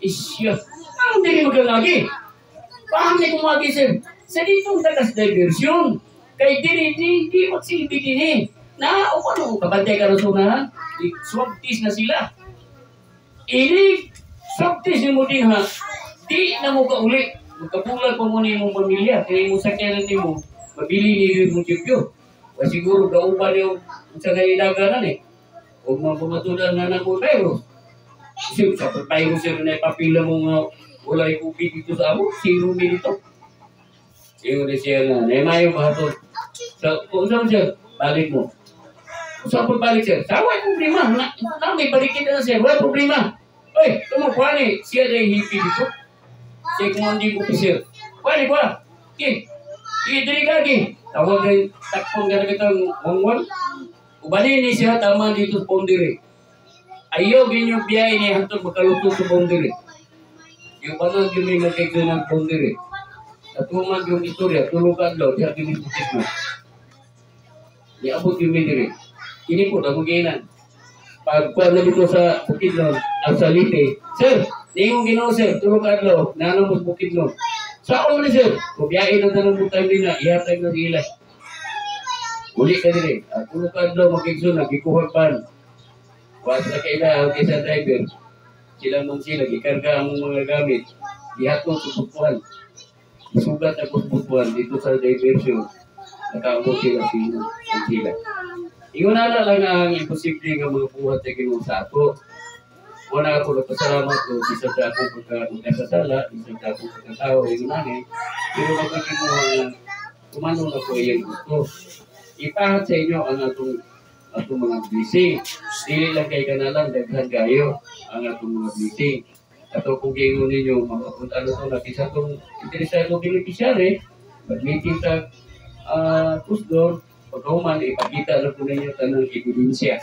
Isya. Ang hindi magalagi. Paham na kumagi, sir. Sa ditong tagas diversyon. Kay di magsilbi din eh. Na, o ano, kabantay ka rin na, swab test na sila. Ini, swab test mo din ha. Di na mo ka uli. Magkapulag pa mo na yung pamilya. Kaya mo sakyanan din mo, mabili niyo yung tiyopyo. O siguro, gaupan yung sa kailaganan eh. Huwag mga pumatulan na ng virus. Kasi sa virus, sir, na ipapila mo nga, wala yung COVID dito sa amo, zero dito. Yung siya na, naimayo mahatod. So, kung saan siya, balik mo. Kung saan po balik siya, sawa yung problema. May balikin na siya, wala problema. Oy, tumukuha ni, siya na yung hippie dito. Siya kung hindi ko pisir. Kuha ni, kuha. Okay, dili kagi. Tawag na yung takpong gana kitang wangwang. Ubanin ni siya, tama dito sa Pondere. Ayaw, ganyan biyahe niya, hantong makalutong sa Pondere. Yung banang yung may magkagdo ng Pondere. At humag yung istorya, tulog ka daw, di aking iputis mo. Iabot yung Pondere. Kini po, namuginan. Pagkuha na dito sa Bukidnon, ang salite. Sir, di yung ginawa sir, tulog ka daw, nanong mo Bukidnon. Sa ako na sir, kubiyain na tanong mo tayo din na, ihatag na sila. Uli ka din eh. Tulog ka daw, magkagdo na, gikuhag pan. Wala sa kailangan kaysa driver. Sila man sila, ikarga ang mga gamit. Ihatod sa butuan. Isugat ako sa butuan dito sa diversion. Nakaabot sila sila. Ingon na lang ang imposible nga mga buhat na Ginoo sa ato. Wala ako nagpasalamat ko, isa sa akong pagkakasala, isa sa akong pagkatao, yung nani. Pero magkakimuha nga, kumano na ko iyang gusto. Ipahat sa inyo ang atong mga blessing. Dili lang kay kanalang, daghan kayo ang atong mga blessing. Ato kung gingon ninyo, ano to, nakisa itong interesado beneficiary, mag-meeting sa kusdor, pagkahuman, ipakita na po ninyo tanang ebidensya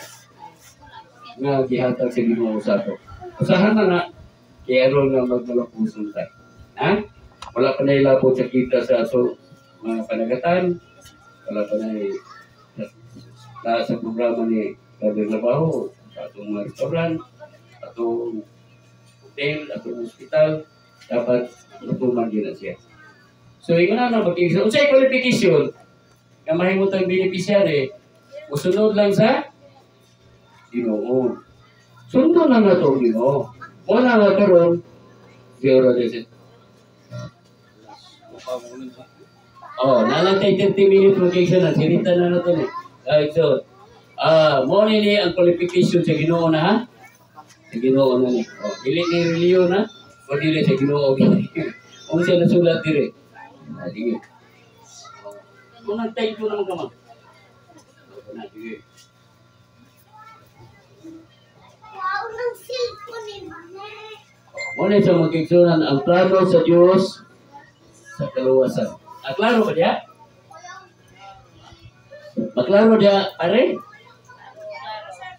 nga gihatag sa Ginoo sa ato. Usahan na na, kaya ron nga magmalapuson tayo. Ha? Wala pa na ilapot sa kita sa ato mga panagatan, wala pa na sa programa ni Brother Labaho, sa atong mga restaurant, atong hotel, atong hospital, dapat natuman din na siya. So, yung na mag-exam. Kung sa'yo qualification, na mahimutang beneficiary, usunod lang sa Ginoo. Sundo na na ito, Ginoo. Wala nga karoon, zero desit. Nalantay 30 minutes location na, sinita na na ito eh. So, mo ni ang qualification sa Ginoo na ha? Sa Ginoo na ni. Dili ni reliyon na, o dili sa Ginoo. Kung siya nasulat dire. Sige. Kung nag-type ko naman ka man. Sige. Muna sa magkiksunan ang plano sa Diyos sa kaluwasan. Klaro ba diya? Maklaro diya, pare?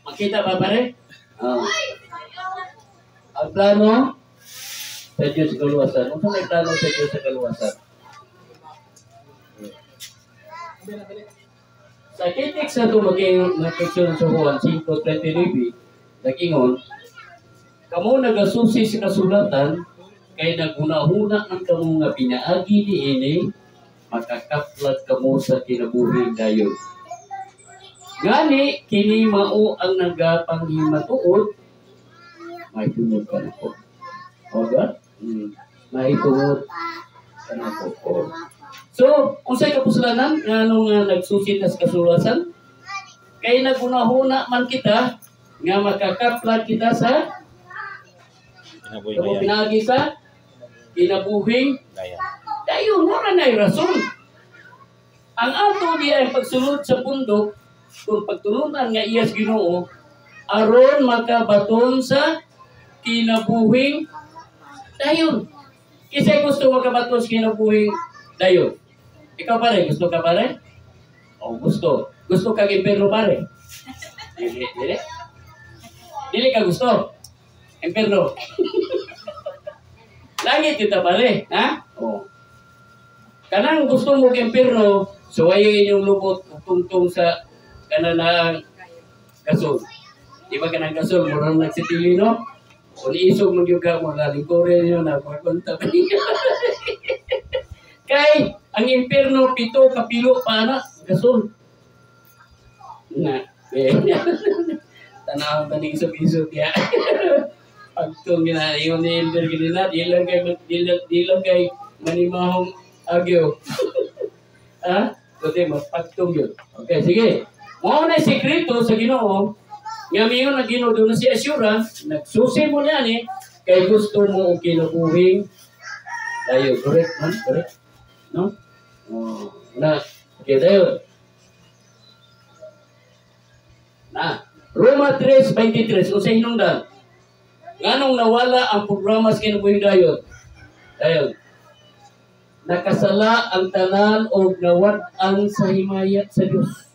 Makita ba, pare? Ang plano sa Diyos sa kaluwasan. Kung saan may plano sa Diyos sa kaluwasan? Sa kitik sa ito magkiksunan sa Juan 5:29, nag-ingon, kamo nagasusi sa kasulatan, kay naghuna-huna ng kamo nga pinaagi ni ini, makakaplat kamo sa kinabuhi dayon. Gani, kini mao ang nagapanghimatuod, may tungod ka na po. O ba? May tungod ka na po. So, kung sa'y kapusalanan, nga nagsusi sa kasulatan, kay naghuna-huna man kita, nga makakaplat kita sa pinagi sa kinabuhing dayon wala na rason. Ang ato diya ang pagsulod sa bundok kung pagtulunan nga iyas Ginoo aron makabaton sa kinabuhing dayon. Kisay gusto makabaton sa kinabuhing dayon? Ikaw pare, gusto ka pare? O gusto. Gusto ka impero pare? Dili ka gusto? Impero. Langit kita pare, ha? Oh. Kanang gusto mo impero, suwayo inyong lubot tungtong sa kanang gasol. Di ba kanang gasol, murang nagsitili, no? Kung isog mo yung ka mo, lalingkore nyo na, pagpunta pa niya. Kay, ang impero, pito, kapilo pa na, gasol. Na, tanaw ba ning isog-isog ya? Pagtong ginayon ni Elder Ginila, di lang kay manimahong agyo. Ha? Kasi mapagtong yun. Okay, sige. Mao na sekreto sa Ginoo, nga miyon na Ginoo doon na si assurance, nagsusi mo na ni, kay gusto mo o kinukuhing dayo. Correct, man? Correct? No? Na, okay, dayo. Na, Roma 3:23, kung sa hinungdan, nganong nawala ang programa sa kinabuhing dayon? Dayon. Nakasala ang tanan o nawad-an sa himayat sa Diyos.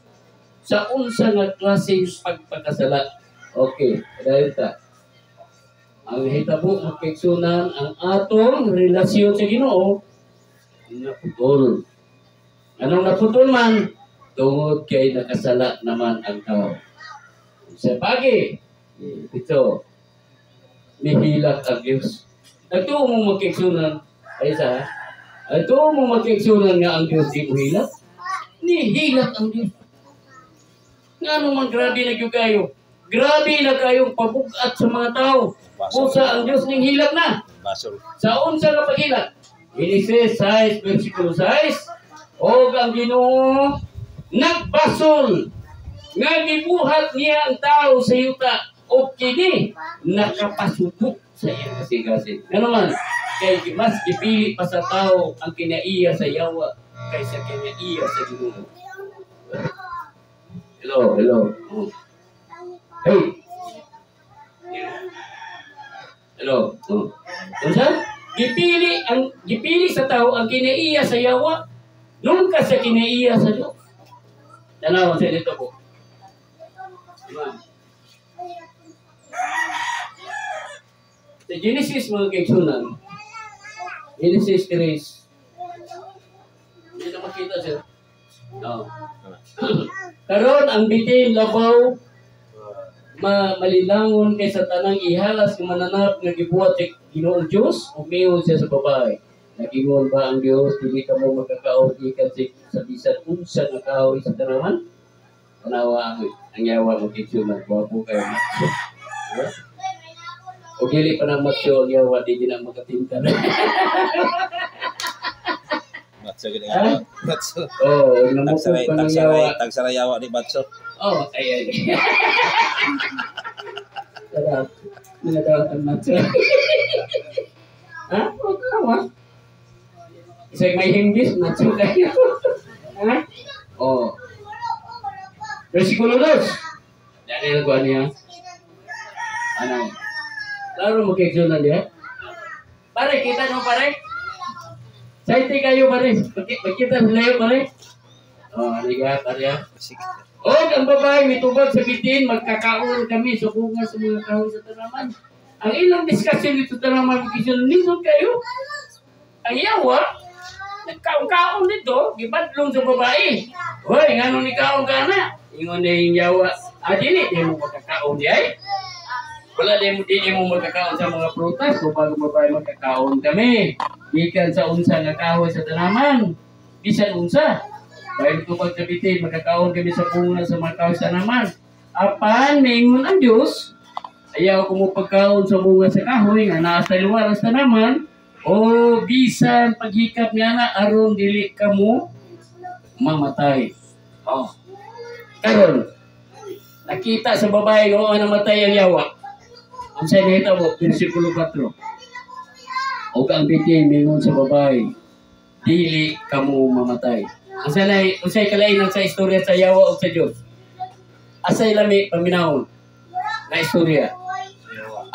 Sa unsa nga klase pagpakasala? Okay, dahil ta. Ang hitabo magkaigsunan ang atong relasyon sa Ginoo naputol. Anong naputol man? Tungod kay nakasala naman ang tao. Sa pagi, ito, nihilak ang Diyos. Ito mo magkaigsunan, ay sa ito mo magkaigsunan nga ang Diyos di mo hilak. Nihilak ang Diyos. Nga naman grabe na yung kayo. Grabe na kayong pabugat sa mga tao. Usa ang Diyos ning hilak na. Basol. Sa unsa nga paghilak? Genesis 6, versikulo 6. O ang Ginoo nagbasol nga gibuhat niya ang tao sa yuta o kini nakapasubok sa iyang kasing-kasing. Ano man? Kay mas gipili pa sa tao ang kinaiya sa yawa kaysa kinaiya sa Ginoo. Hello, hello. Hey. Hello. Unsa? Gipili sa tao ang kinaiya sa yawa nung ka sa kinaiya sa Dios. Tanaw sa dito po. Sa Genesis mga kaigsunan. Genesis 3. Hindi na makita sir. No. Karon ang bitin labaw malilangon kay sa tanang ihalas ng mananap nga gibuhat sa Ginoong Dios ug miyon siya sa babae. Nagingon ba ang Dios dili ka mo magkakaon gikan sa bisan unsa nga kahoy sa tanaman? Tanawa ang yawa mo kitsunan gwapo kayo matso. O dili pa nang matso ang yawa di na magatinta. Batso gid nga. Batso. Oh, namukog pa ng yawa. Tagsarayawa ni Batso. Oh, ay. Sarap. Nagadawa ang matso. Ha? O, tawa. Isa'y may hinggis, matso kayo. Ha? Oh. Versikulo 2. Dahil ko niya. Ano? Klaro mo kay na dia. Pare, kita nyo pare. Saiti kayo pare. Magkita sila yun pare. Oh, aliga pare. O, ang babae, mitubag sa bitin, magkakaon kami sa bunga sa mga kahoy sa tanaman. Ang ilang diskusyon dito tanaman, nindot kayo. Ang yawa, nagkaon-kaon dito, gibadlong sa babae. Hoy, ngano ni kaon ka na? Ingon na yung yawa. Dili, di mo magkakaon di ay. Wala di mo magkakaon sa mga prutas, kung bago babae magkakaon kami. Ikan sa unsa nga kahoy sa tanaman. Bisan unsa. Bayan ko pagkabitin, magkakaon kami sa bunga sa mga kahoy sa tanaman. Apan, maingon ang Diyos, ayaw ko mo pagkaon sa bunga sa kahoy nga nasa luwar sa tanaman, o bisan paghikap niya na aron dili ka mo mamatay. Oh. Karon, nakita sa babae o namatay ang yawa. Ang sa nita mo, versikulo 4. O kang bitin, mingon sa babae, dili ka mo mamatay. Unsay kalainan sa istorya sa yawa o sa Dios? Asay lami paminahon na istorya.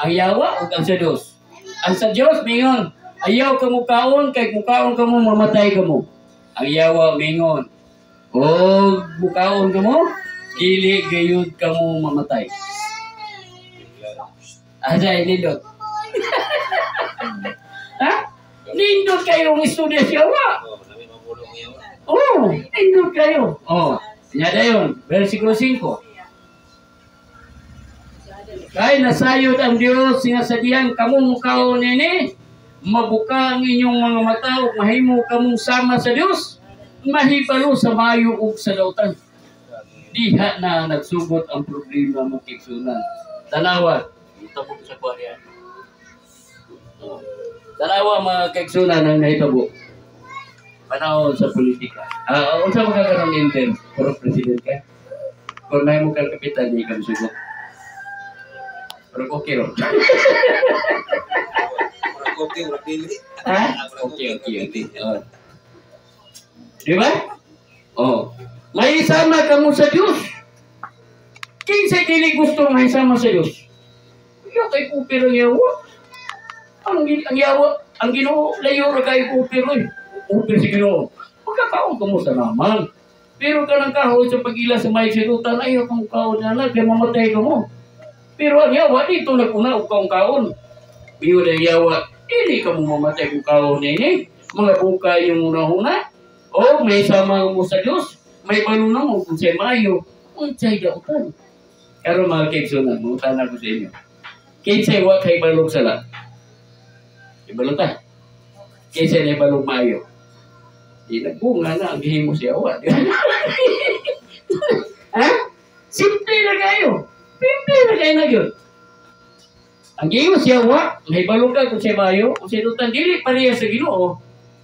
Ang yawa o ang sa Dios? Ang sa Dios mingon, ayaw ka mo kaon kay mukaon ka mo mamatay ka mo. Ang yawa mingon, o mukaon ka mo, dili gayud ka mo mamatay. Asay nindot. Ha? Nindot kayong istorya sa yawa. Oh, nindot kayo. Oh, nyada yun. Versikulo 5. Kay nasayod ang Dios sinasadihan kamo mukaon nini, mabuka ang inyong mga mata ug mahimo kamong sama sa Dios, mahibalo sa mayo ug sa dautan. Diha na nagsugod ang problema mo kigsunan. Tanawa, itabo sa kwarya. Tanawa mga kigsunan ang nahitabo. Panahon sa politika. Unsa magkakaroon ng intent? Puro president ka? Kung may mo kang kapitan, di ka sugot. Pero okay ro. Okay, dili. Ha? Okay. Oh. Di ba? Oh. May sama ka mo sa Diyos. Kinsa dili gusto may sama sa Diyos? Iyo kay kupiro yawa. Ang yawa, ang Ginoo layo ra kay kupiro. Upir si Ginoo. Pagkakaon ka mo sa naman. Pero ka ng kahoy sa pag-ila sa may sirutan, ayaw kang kaon na kaya mamatay ka mo. Pero ang yawa, dito naguna o kaong kaon. Biyo na yawa, hindi ka mo mamatay kung kaon ini. Mga buka yung una-una. O may sama mo sa Diyos. May baluna mo kung sa'y mayo. Unsay dautan. Karon mga kegsunan, mutan ako sa inyo. Kinsay wa kay balog sala. Ibalog ta. Kinsay na balog mayo. Di nagbunga na ang gihimo siya. Ha? Simple na kayo. Pero pera kayo na yun. Ang giyo siya wa, may balong ka kung siya mayo, kung siya lutan, dili pareha sa Ginoo.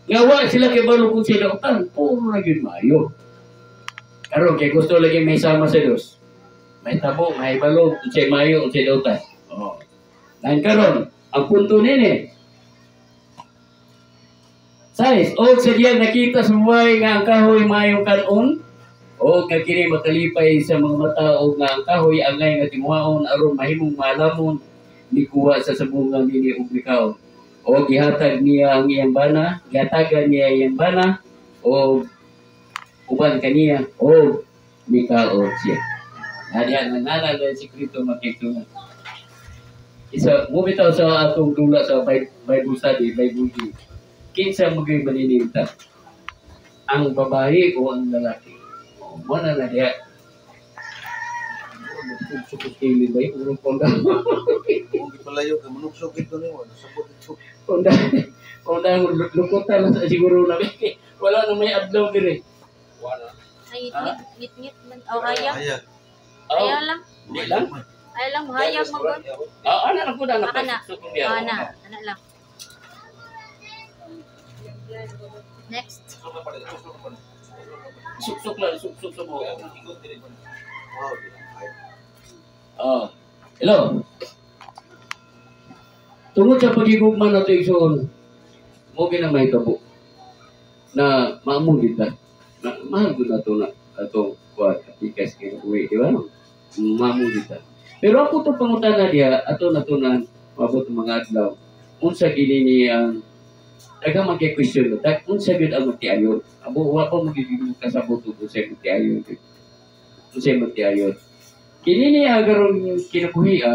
Nga wa sila kay balong kung siya lutan, puro na yun mayo. Karon kay gusto lagi may sama sa Dios. May tabo, may balong, kung siya mayo, kung siya lutan. Oh. Nang karon, ang punto nini, Sais, o sa diyan nakita sa buhay nga ang kahoy mayong kanon, o nga kini makalipay sa mga mata o nga ang kahoy angay nga timuhaon aron mahimong malamon ni kuha sa sabungan nini ug mikaw. O gihatag niya ang iyang bana, gihatagan niya iyang bana o uban kaniya o mikaw siya. Nadiyan na nana ang sekreto makitunan. Isa mo bitaw sa atong dula sa Bible study, Bible reading. Kinsa magay maninita? Ang babae o ang lalaki? O, mana na diya. Sukot kilid ba yung urong ponda? Kung ipalayo ka, manuksok ito niyo. Nasabot ito. Ponda, lukutan lang sa siguro na. Wala na may adlaw dire. Wala. Ay, ngit-ngit man. O, hayang. Ayan. Ayaw lang. Di lang? Ayaw lang, hayang magod. Ana lang po na Aka na. napasukot niya. Ana lang. Next. Suksok lang, suksok sa mo. Wow. Hello. Tungod sa pagigugma na ito igsoon, mo ginamay tabo na maamong kita. Na mahal ko na ito na itong kuhat katikas kay uwi, di ba? Maamong kita. Pero ako ito pangutan na diya, ato na ito na mabot mga adlaw. Unsa gini niya ang taga magki-question mo, unsa gyud ang magtiayon? Abo wa pa magiging kasabot ug sa magtiayon. Unsa magtiayon? Kini ni agaron kinabuhi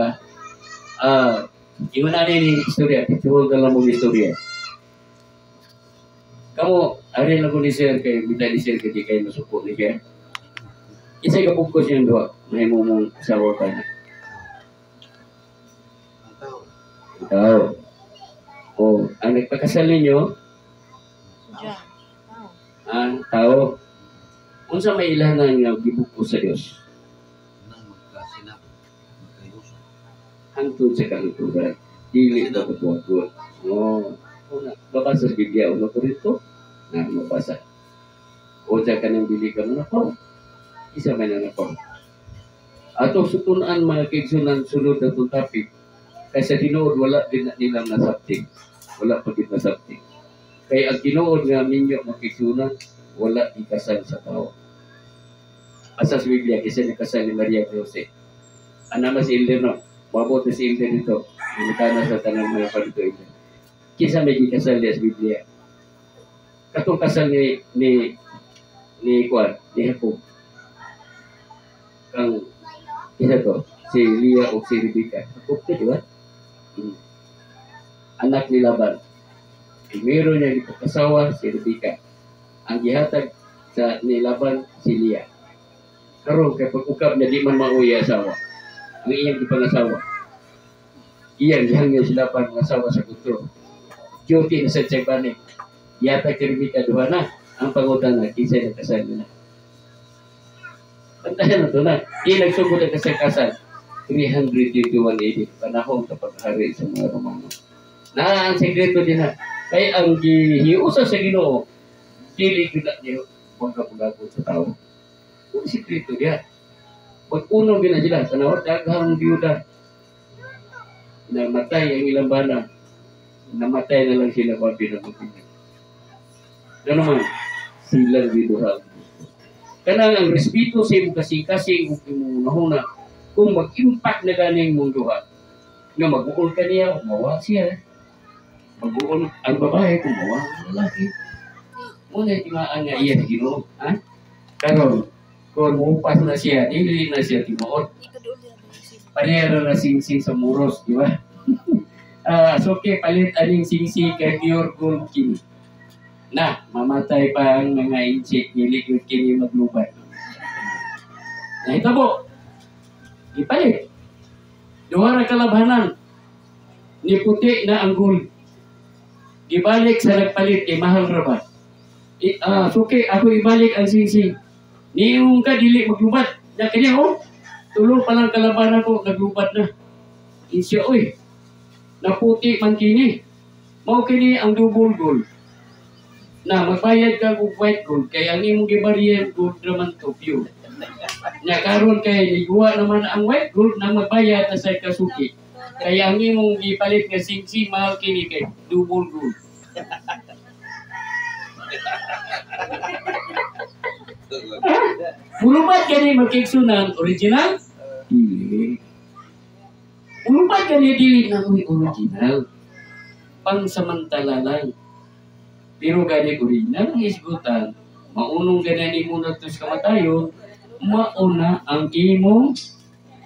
iwan na ni istorya, pituhol ka lang mong istorya. Kamu, ari lang ko ni sir kay bita ni sir kay kay masuko ni kay. Isa ka bukos yung duha, may mong asawa ka na. Ikaw. O, ang nagpakasal ninyo, Diyan. ang tao, unsa may ilahanan nga gibuko sa Dios? Hangtod sa kaluturan. Dili na kapuwag-puwag. O, mabasa sa Biblia, uno ko rito, na mabasa. O, sa kanang bili ka na ako, isa may nanakaw. Ato sutunan mga kaigsunan sunod na itong topic, kaysa tinuod wala din na nilang nasabting. Wala pa din nasabting. Kaya ang tinuod nga ninyo mga kaigsunan, wala ikasal sa tao. Asa sa Biblia, kasi nakasal ni Maria Jose. Anama si Ilder, no? Mabot na si Ilder dito. Minutana sa tanang mga palito Ilder. Kisa may ikasal niya sa Biblia. Katong kasal ni Juan, ni Jacob. Ang isa to, si Leah o si Rebecca. Jacob to, di ba? Anak ni Laban. Primero niya ipakasawa si Rebecca. Ang gihatag sa ni Laban si Leah. Karon kay pag-ukab niya di man mauya asawa. Ang iyang ipangasawa. Iyang gihangyo si Laban ng asawa sa kutro. Duty na sa Tsaybanik. Gihatag si Rebecca duha na. Ang pangutan na kisay na kasal na. Pantayan na ito na. Nagsugod ang kasal-kasal. 321 AD. Panahon sa paghari sa mga Romano. Na ang sekreto din na. Kaya ang gihiusa sa Ginoo, dili kita niyo huwag kapag-apod sa tao. Kung sekreto niya. Pag-uno gina sila, tanawat daghang biyuda. Namatay ang ilang bana. Namatay na lang sila kung pinag-upingan. Ano naman? Silang biduhang. Kanang ang respeto sa imong kasing-kasing ug imong nahuna kung mag-impact na ganing mong duha nga mag-uol ka niya o mawa siya. Mag-uol ang babae kung mawa ang lalaki. Muna timaan nga iya Ginoo, ha? Karon kung mupas na siya, dili na siya timuot. Pareha na sing-sing sa muros, di ba? So okay, palit aning sing-sing kay pure gold kini. Na, mamatay pa ang mga inchik, nilikod kini maglubat. Nahitabo, ipalit. Duha ra kalabhanan, ni puti na ang gold. Ibalik sa nagpalit, mahal ra ba? So okay, ako ibalik ang sing-sing. Niyong ka, dili maglubat. Na kanya, Tulong pa lang kalaban ako, naglubat na. Isya, uy, naputi man kini. Mao kini ang double gold. Na magbayad ka og white gold kay ang imong gibarya gold naman to pure. Nya karon kay niguwa naman ang white gold na magbayad na sa kasuki. Kaya ang imong gipalit nga singsi mahal kini kay double gold. Mulubat kani magkigsunan original? Dili. Mulubat kani dili na muy original. Pangsamantala lang. Pero gani original ang isgutan, maunong ganani muna ito sa kamatayon, mauna ang imong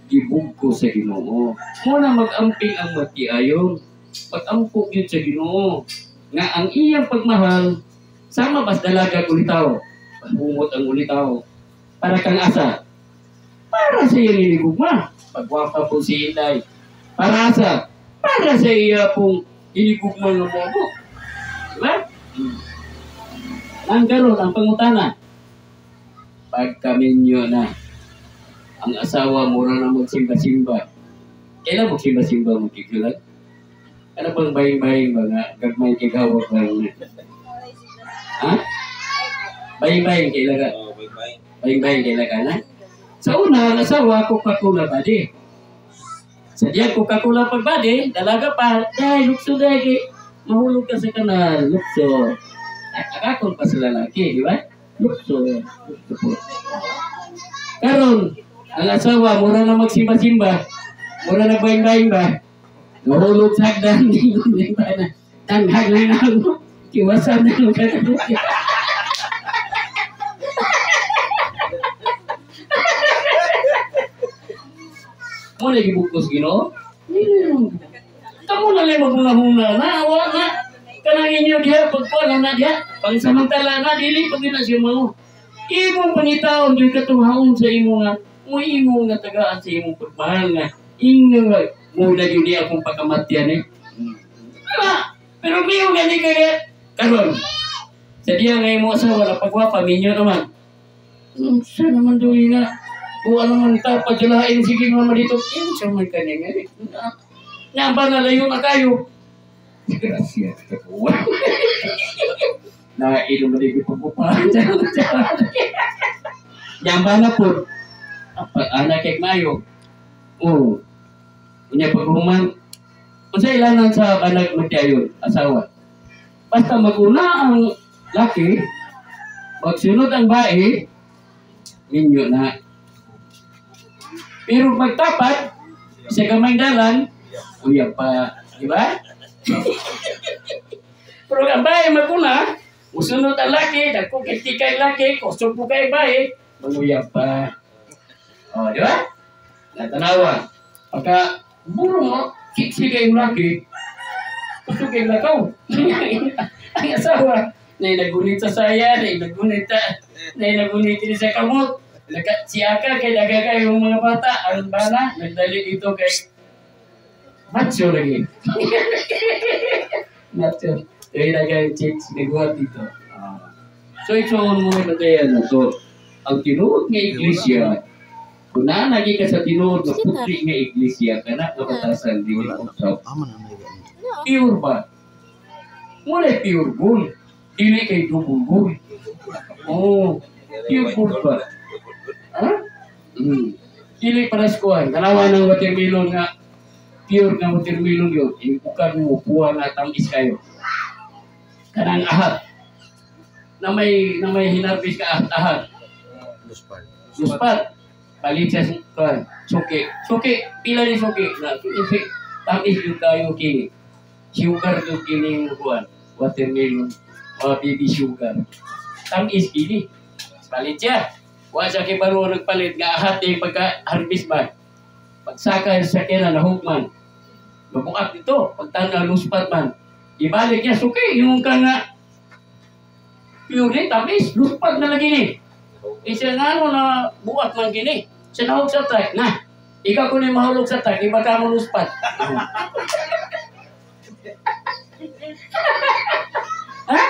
gibugko sa Ginoo. Muna mag-amping ang matiayon, mag-ampok yun sa Ginoo. Nga ang iyang pagmahal, sama bas dalaga ulitaw, pambungot ang ulitaw, para kang asa, para sa iyang inigugma, pagwapa po si Inday, para asa, para sa iya pong inigugma ng momo. Diba? Ang karon ang pangutana, pagkaminyo na ang asawa mura na magsimba-simba. Kailan magsimba-simba mo kikulat? Ano bang baying-baying ba nga? Gagmay kigawag ba nga? Ha? Baying-baying kailan ka? Baying-baying kailan ka na? Sa una, ang asawa Coca-Cola body. Sa diyan Coca-Cola pag body, dalaga pa, dahil lukso dahil mahulog ka sa kanal, lukso. Akakon pa sa lalaki, di ba? Lukso. Lukso po. Karon, ang asawa, mura na magsimba-simba. Mura na baying-baying ba? Mahulog sa hagdan, di ba na? Tanghag na na ako. Kiwasan na ako ka. Mo lagi bukos Ginoo? Kamu na lang maghuna-huna na, awa na. Kanang inyo diya, pagkuhan na diya. Pangsamantala na, dili pag na siya mo. Imong pangitaon, diyo katuhaon sa imo nga, mo imo nga tagaan sa imong pagmahal nga. Inyo nga, muna yun di akong pagkamatyan eh. Diba? Pero miyo nga di kaya, karon. Sa diya nga imo asawa na pagwapa, minyo naman. Sa naman doon nga, kung ano man ito, padyalain, sige nga dito. Sa man kanya nga eh. Nga ba nalayo na kayo? Gracias, kakuha. Nainom na din pagpupahan. Nga ba na po? Anak kay Mayo. Oo. Kunya paghuman. Kung sa ilanan sa banag magtiayon, asawa. Basta maguna ang laki, magsunod ang bae, ninyo na. Pero magtapat, sa kamay dalan, uya pa, di ba? Pero ang bae maguna, musunod ang laki, dagko kay laki, kusog po kay bae, maguya pa. O, di ba? Natanawa. Pagka, buro mo, kiksi kay laki, kusog kay lakaw. Ang asawa, na nagunit sa saya, na nagunit sa kamot. Siyaka kay daga kayong mga bata, ang bala, nagdali dito kay macho lagi. Macho. Kaya daga yung chicks, nagbuhat dito. So, ito ang mga batayan na to. Ang tinuod nga iglesia, kung lagi ka sa tinuod na putri nga iglesia, kana kapatasan, di wala usap. Pure ba? Wala pure gold. Dili kay double gold. Oh, pure gold ba? Ha? Dili para skuhan. Kanawa ng watermelon nga, pure nga watermelon yun. Ibukan mo, puwa nga tamis kayo. Kanang ahat. Na may hinarbis ka ahat. Luspat. Palit siya suki. Suki. Pila ni suki. Tamis yung kayo kini. Sugar yung kini yung kuhan. Watermelon. Baby sugar. Tamis kini. Palit siya. Wa sa kibaro nagpalit nga ahat yung pagka-harvest ba. Pagsaka sa kina na hugman. Mabukat dito. Pagtana luspat man. Ibalik niya. Suki. Yung ka nga. Pure tamis. Luspat na lagi ni. Isa nga ano na buat man gini. Siya nahog sa tag. Na. Ikaw ko na mahulog sa tag. Iba ka mo luspat. Ha?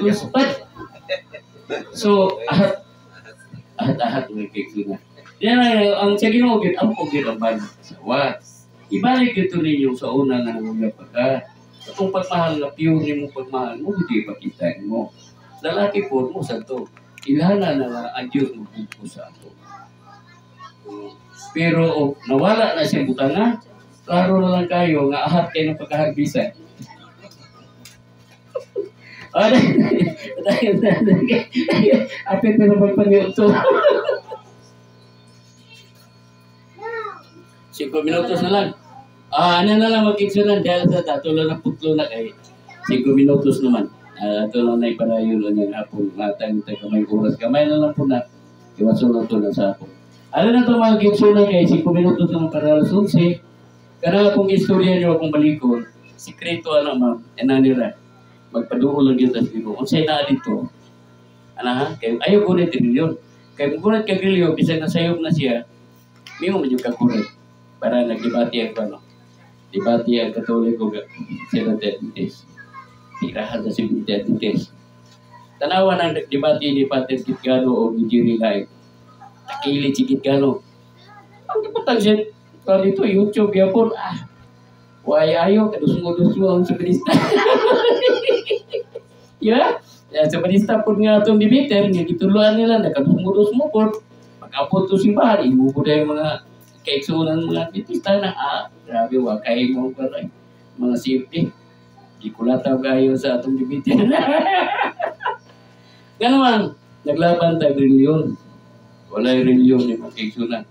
Luspat. So, ahat may kikso na. Yan ang sa Ginoo gid ang pugid ang bayan sa wa. Ibalik ito ninyo sa una nga nangyayapa ka. Itong pagmahal na pure mo pagmahal mo, hindi ipakita mo. Lalaki po mo sa to. Ilhana na nga ang Diyos magpupo sa ato. Pero nawala na siya butanga, klaro na lang kayo nga ahat kayo ng pagkaharbisan. Apit na naman pag-iuto. 5 minutos na lang. Ano na lang mag-iksunan dahil sa tatulo na putlo na kay 5 minutos naman. Ito lang na iparayon lang yung hapon. Matang kamay oras. Kamay na lang po na. Iwaso lang ito na sa hapon. Ano na ito mag-iksunan kay 5 minutos naman para alas 11. Karena kung istorya nyo akong balikon, sikreto ma'am, nila. Magpaduo lang yun sa Ginoo. Kung sa'yo na dito, kaya ayaw kunit rin Kaya kung kunit ka grilyo, bisag nasayog na siya, may mo medyo kakunit. Para nagdebati ang debati ang Katoliko Seventh Adventist. Tirahan sa Seventh Adventist. Tanawa ng debati ni Pater Kitgano o ni Jerry Lai. Nakilit si Kitgano. Ang dipatang siya, kalau dito YouTube ya pun, why ayo kadusung-dusung ang sebenista. Ya, sebenista pun nga itong dibiter, nga gituluan nila, nakadusung-dusung pun. Pag-apot to simbahan, ibu po dahil mga kaiksunan mga bitista na, grabe, wakay mo ka rin. Mga safety. Gikulataw kayo sa atong dibiter. Ganaman, naglaban tayo reliyon. Wala yung reliyon yung mga kaiksunan.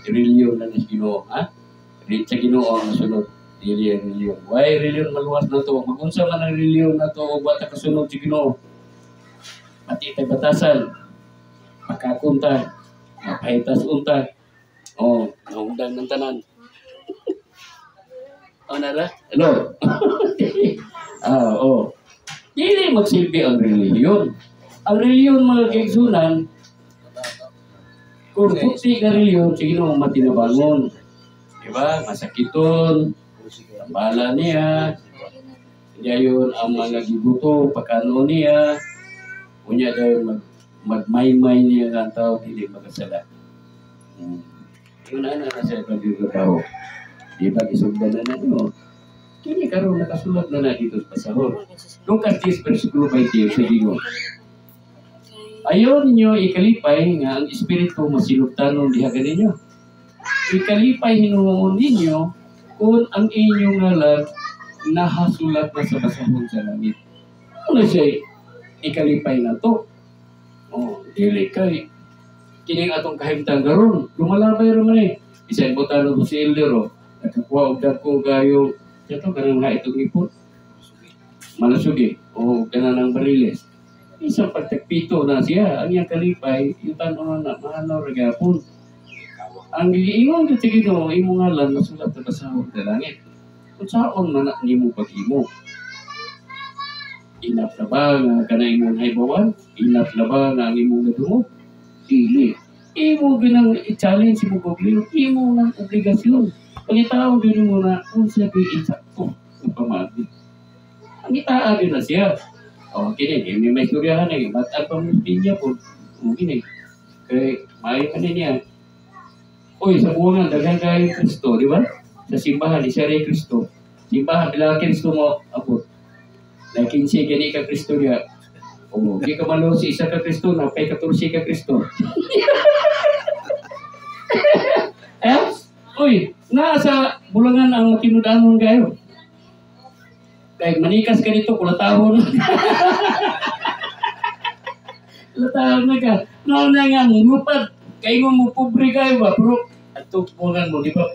Reliyon na sa Ginoo, sa Ginoo ang nasunod. Dili ang reliyon. Why reliyon maluwas na to? Magunsa man ang reliyon na to o bata kasunod sa Ginoo. Mati tayo batasan. Makakunta. Mapahitas unta. Naundang ng tanan. Nara? Hello? Hindi magsilbi ang reliyon. Ang reliyon mga kaigsunan, kung puti ka reliyon, sige nung matinabangon. Diba? Masakiton, tambala niya, yun ang mga gibuto, pagkano niya, kunya daw magmaymay niya ang tao, hindi magkasala. Yun na siya pag-iugaw. Di ba, isugdan na nyo. Kini karoon nakasulat na dito sa pasahod. Lucas 10 versikulo 20 sa Ginoo. Ayaw ninyo ikalipay nga ang Espiritu masinugtanon dihaga ninyo. Ikalipay hinuhungon ninyo kung ang inyong ngalan nahasulat na sa basahon sa langit. Ano siya ikalipay na to? Dili kay kining atong kahimtang garon, lumalabay raman Isang botano ko si Elder, nakakuha og dako gayo, ito kanang nga itong ipon. Malasugi, o kanang bariles. Isang pagtagpito na siya, ang iyang kalipay, yung tanong na mahanaw ragapon. Ang iingon ka tigino, imo nga lang, masulat na basahon sa langit. Kung saan man ni mo pag-imo. Inap na ba nga kanang imong haibawan? Inap na ba nga ang imong nadungo? Dili. Imo ginang i-challenge mo problema. Imo ng obligasyon. Pag itawag din mo na, kung siya i-insakto, ang pamagi. Ang itaan din na siya. Kini, may istoryahan na ba't ang pamutin niya po? Kini. Kaya, may niya. Sa buwangan, dagang kayo Kristo, di ba? Sa simbahan, isa rin Kristo. Simbahan, bilang Kristo mo, abot. Lakin siya, gani ka Kristo niya. Di ka malo si isa ka Kristo na, kay 14 ka Kristo. Nasa bulangan ang tinudanon kayo. Kahit manikas ka dito, kulatahon. Kulatahon na ka. Noon na nga, lupad. Kayo mo pobre kayo ba? Pero, ato bulangan mo, di ba?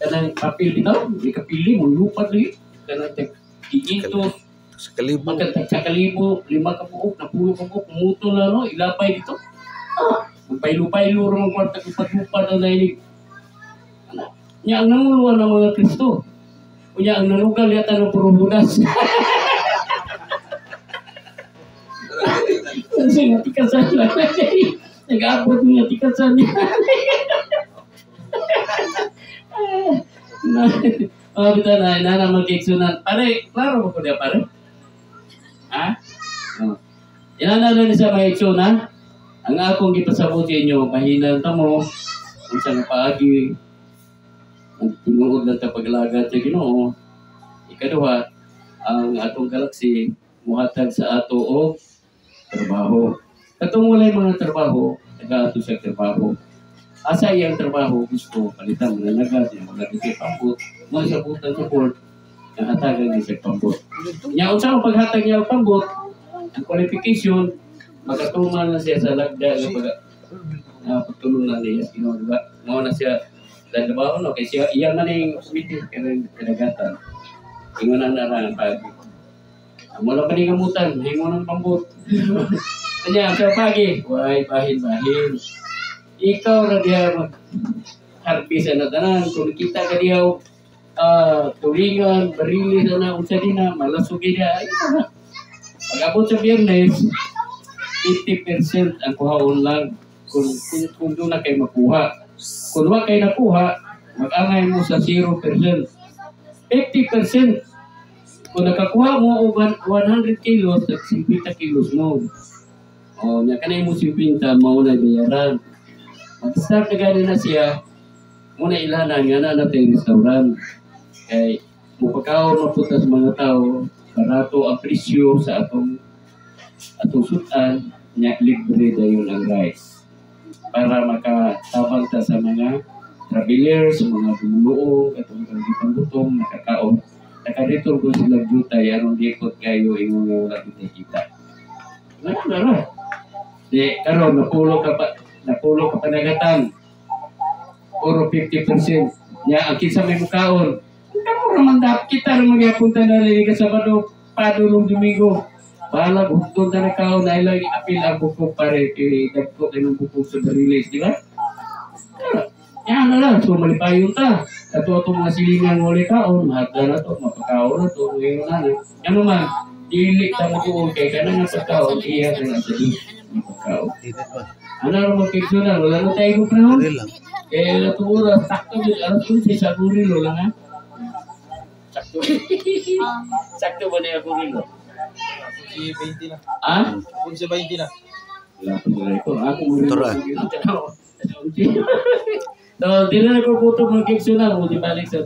Kanang papel dito, di ka pili mo, lupad rin. Kanang tigito. Sa kalibo. Sa kalibo, 5 ka buok, 10 ka buok, muto na, no? Ilapay dito. Magpaylo-paylo rin ang kwarta, upad-upad na nailig. Niya ang nanguluan ng mga Kristo. Kunya ang nanugal yata ng puro budas. Kasi natikasan lang. Nag-aabot mo natikasan niya. Kita na mag-iksunan. Pare, klaro mo ko niya, pare? Inanalo niya sa mga iksunan. Ang akong ipasabot sa inyo, pahinan ta mo, Kung saan paagi, ang tinuod lang ta paglagad sa Ginoo. Ikaduha, ang atong galaxy muhatag sa ato o trabaho. Katong walay mga trabaho, nag-aato sa trabaho. Asa iyang trabaho gusto palitan mananagat yung mga dikay pambot, mga sabutan sa board, nahatagan niya sa pambot. Nya unsa ang paghatag niya og pambot, ang qualification magatuman na siya sa lagda nga pagtulungan niya Ginoo, diba? Mao na siya trabaho no kay siya iya man ning meeting kanagatan. Ingon na ra ang pag. Wala pa ni gamutan, hingon ng pambot. Kanya sa pagi, way bahin-bahin. Ikaw na diya mag-harpis na tanan. Kung kita ka diya tulingan, barili na unsa din na, malasugi na, ito na. Pag-abot sa Biyernes, 50% ang kuhaon lang kung doon na kayo makuha. Kung wala kayo nakuha, mag-angay mo sa 0%. 50%. Kung nakakuha mo 100 kilos, 50 kilos mo. O, niya kanay mo 50, mauna bayaran. Mag-start na gani na siya, muna ilanan nga na natin yung restaurant. Kaya, mupagkawin mapunta sa mga tao, barato ang presyo sa atong sutan, niya libre na yun ang rice. Para makatabang ta sa mga travelers, mga bumuong, atong kagitang gutom, nakakaon. Nakadito ko sila jutay, anong dikot kayo, ingon nga wala kita. Nara. Di, karon napulo ka panagatan. Puro 50%. Nya, ang kinsa may mukaon. Kamu naman dapat kita na magyapunta na rin ka Sabado, Padulong Domingo. Bahala, bukod na nakaon na ilang apil ang bukog pare. Dagko kayo ng bukog sa Bariles, di ba? Yan na lang, so malipayon ta. Kato itong mga silingan mo ulit kaon, mahagda na to, mapakaon na to, ngayon na. Yan naman, dili ta mo tuon kay ka na nga pagkaon, iya ka na sa di. Mapakaon. Ano naman magpikso na, wala na tayo kong panahon. Kaya natong oras, sakto yun, alas kung sa Gurilo lang ha. Sakto. Sakto ba na yung Gurilo? 20 na. Ha? 20 na. Wala pa nila ito. Ako mo rin. So, di na nagpuputo ng kikso na, hindi balik sa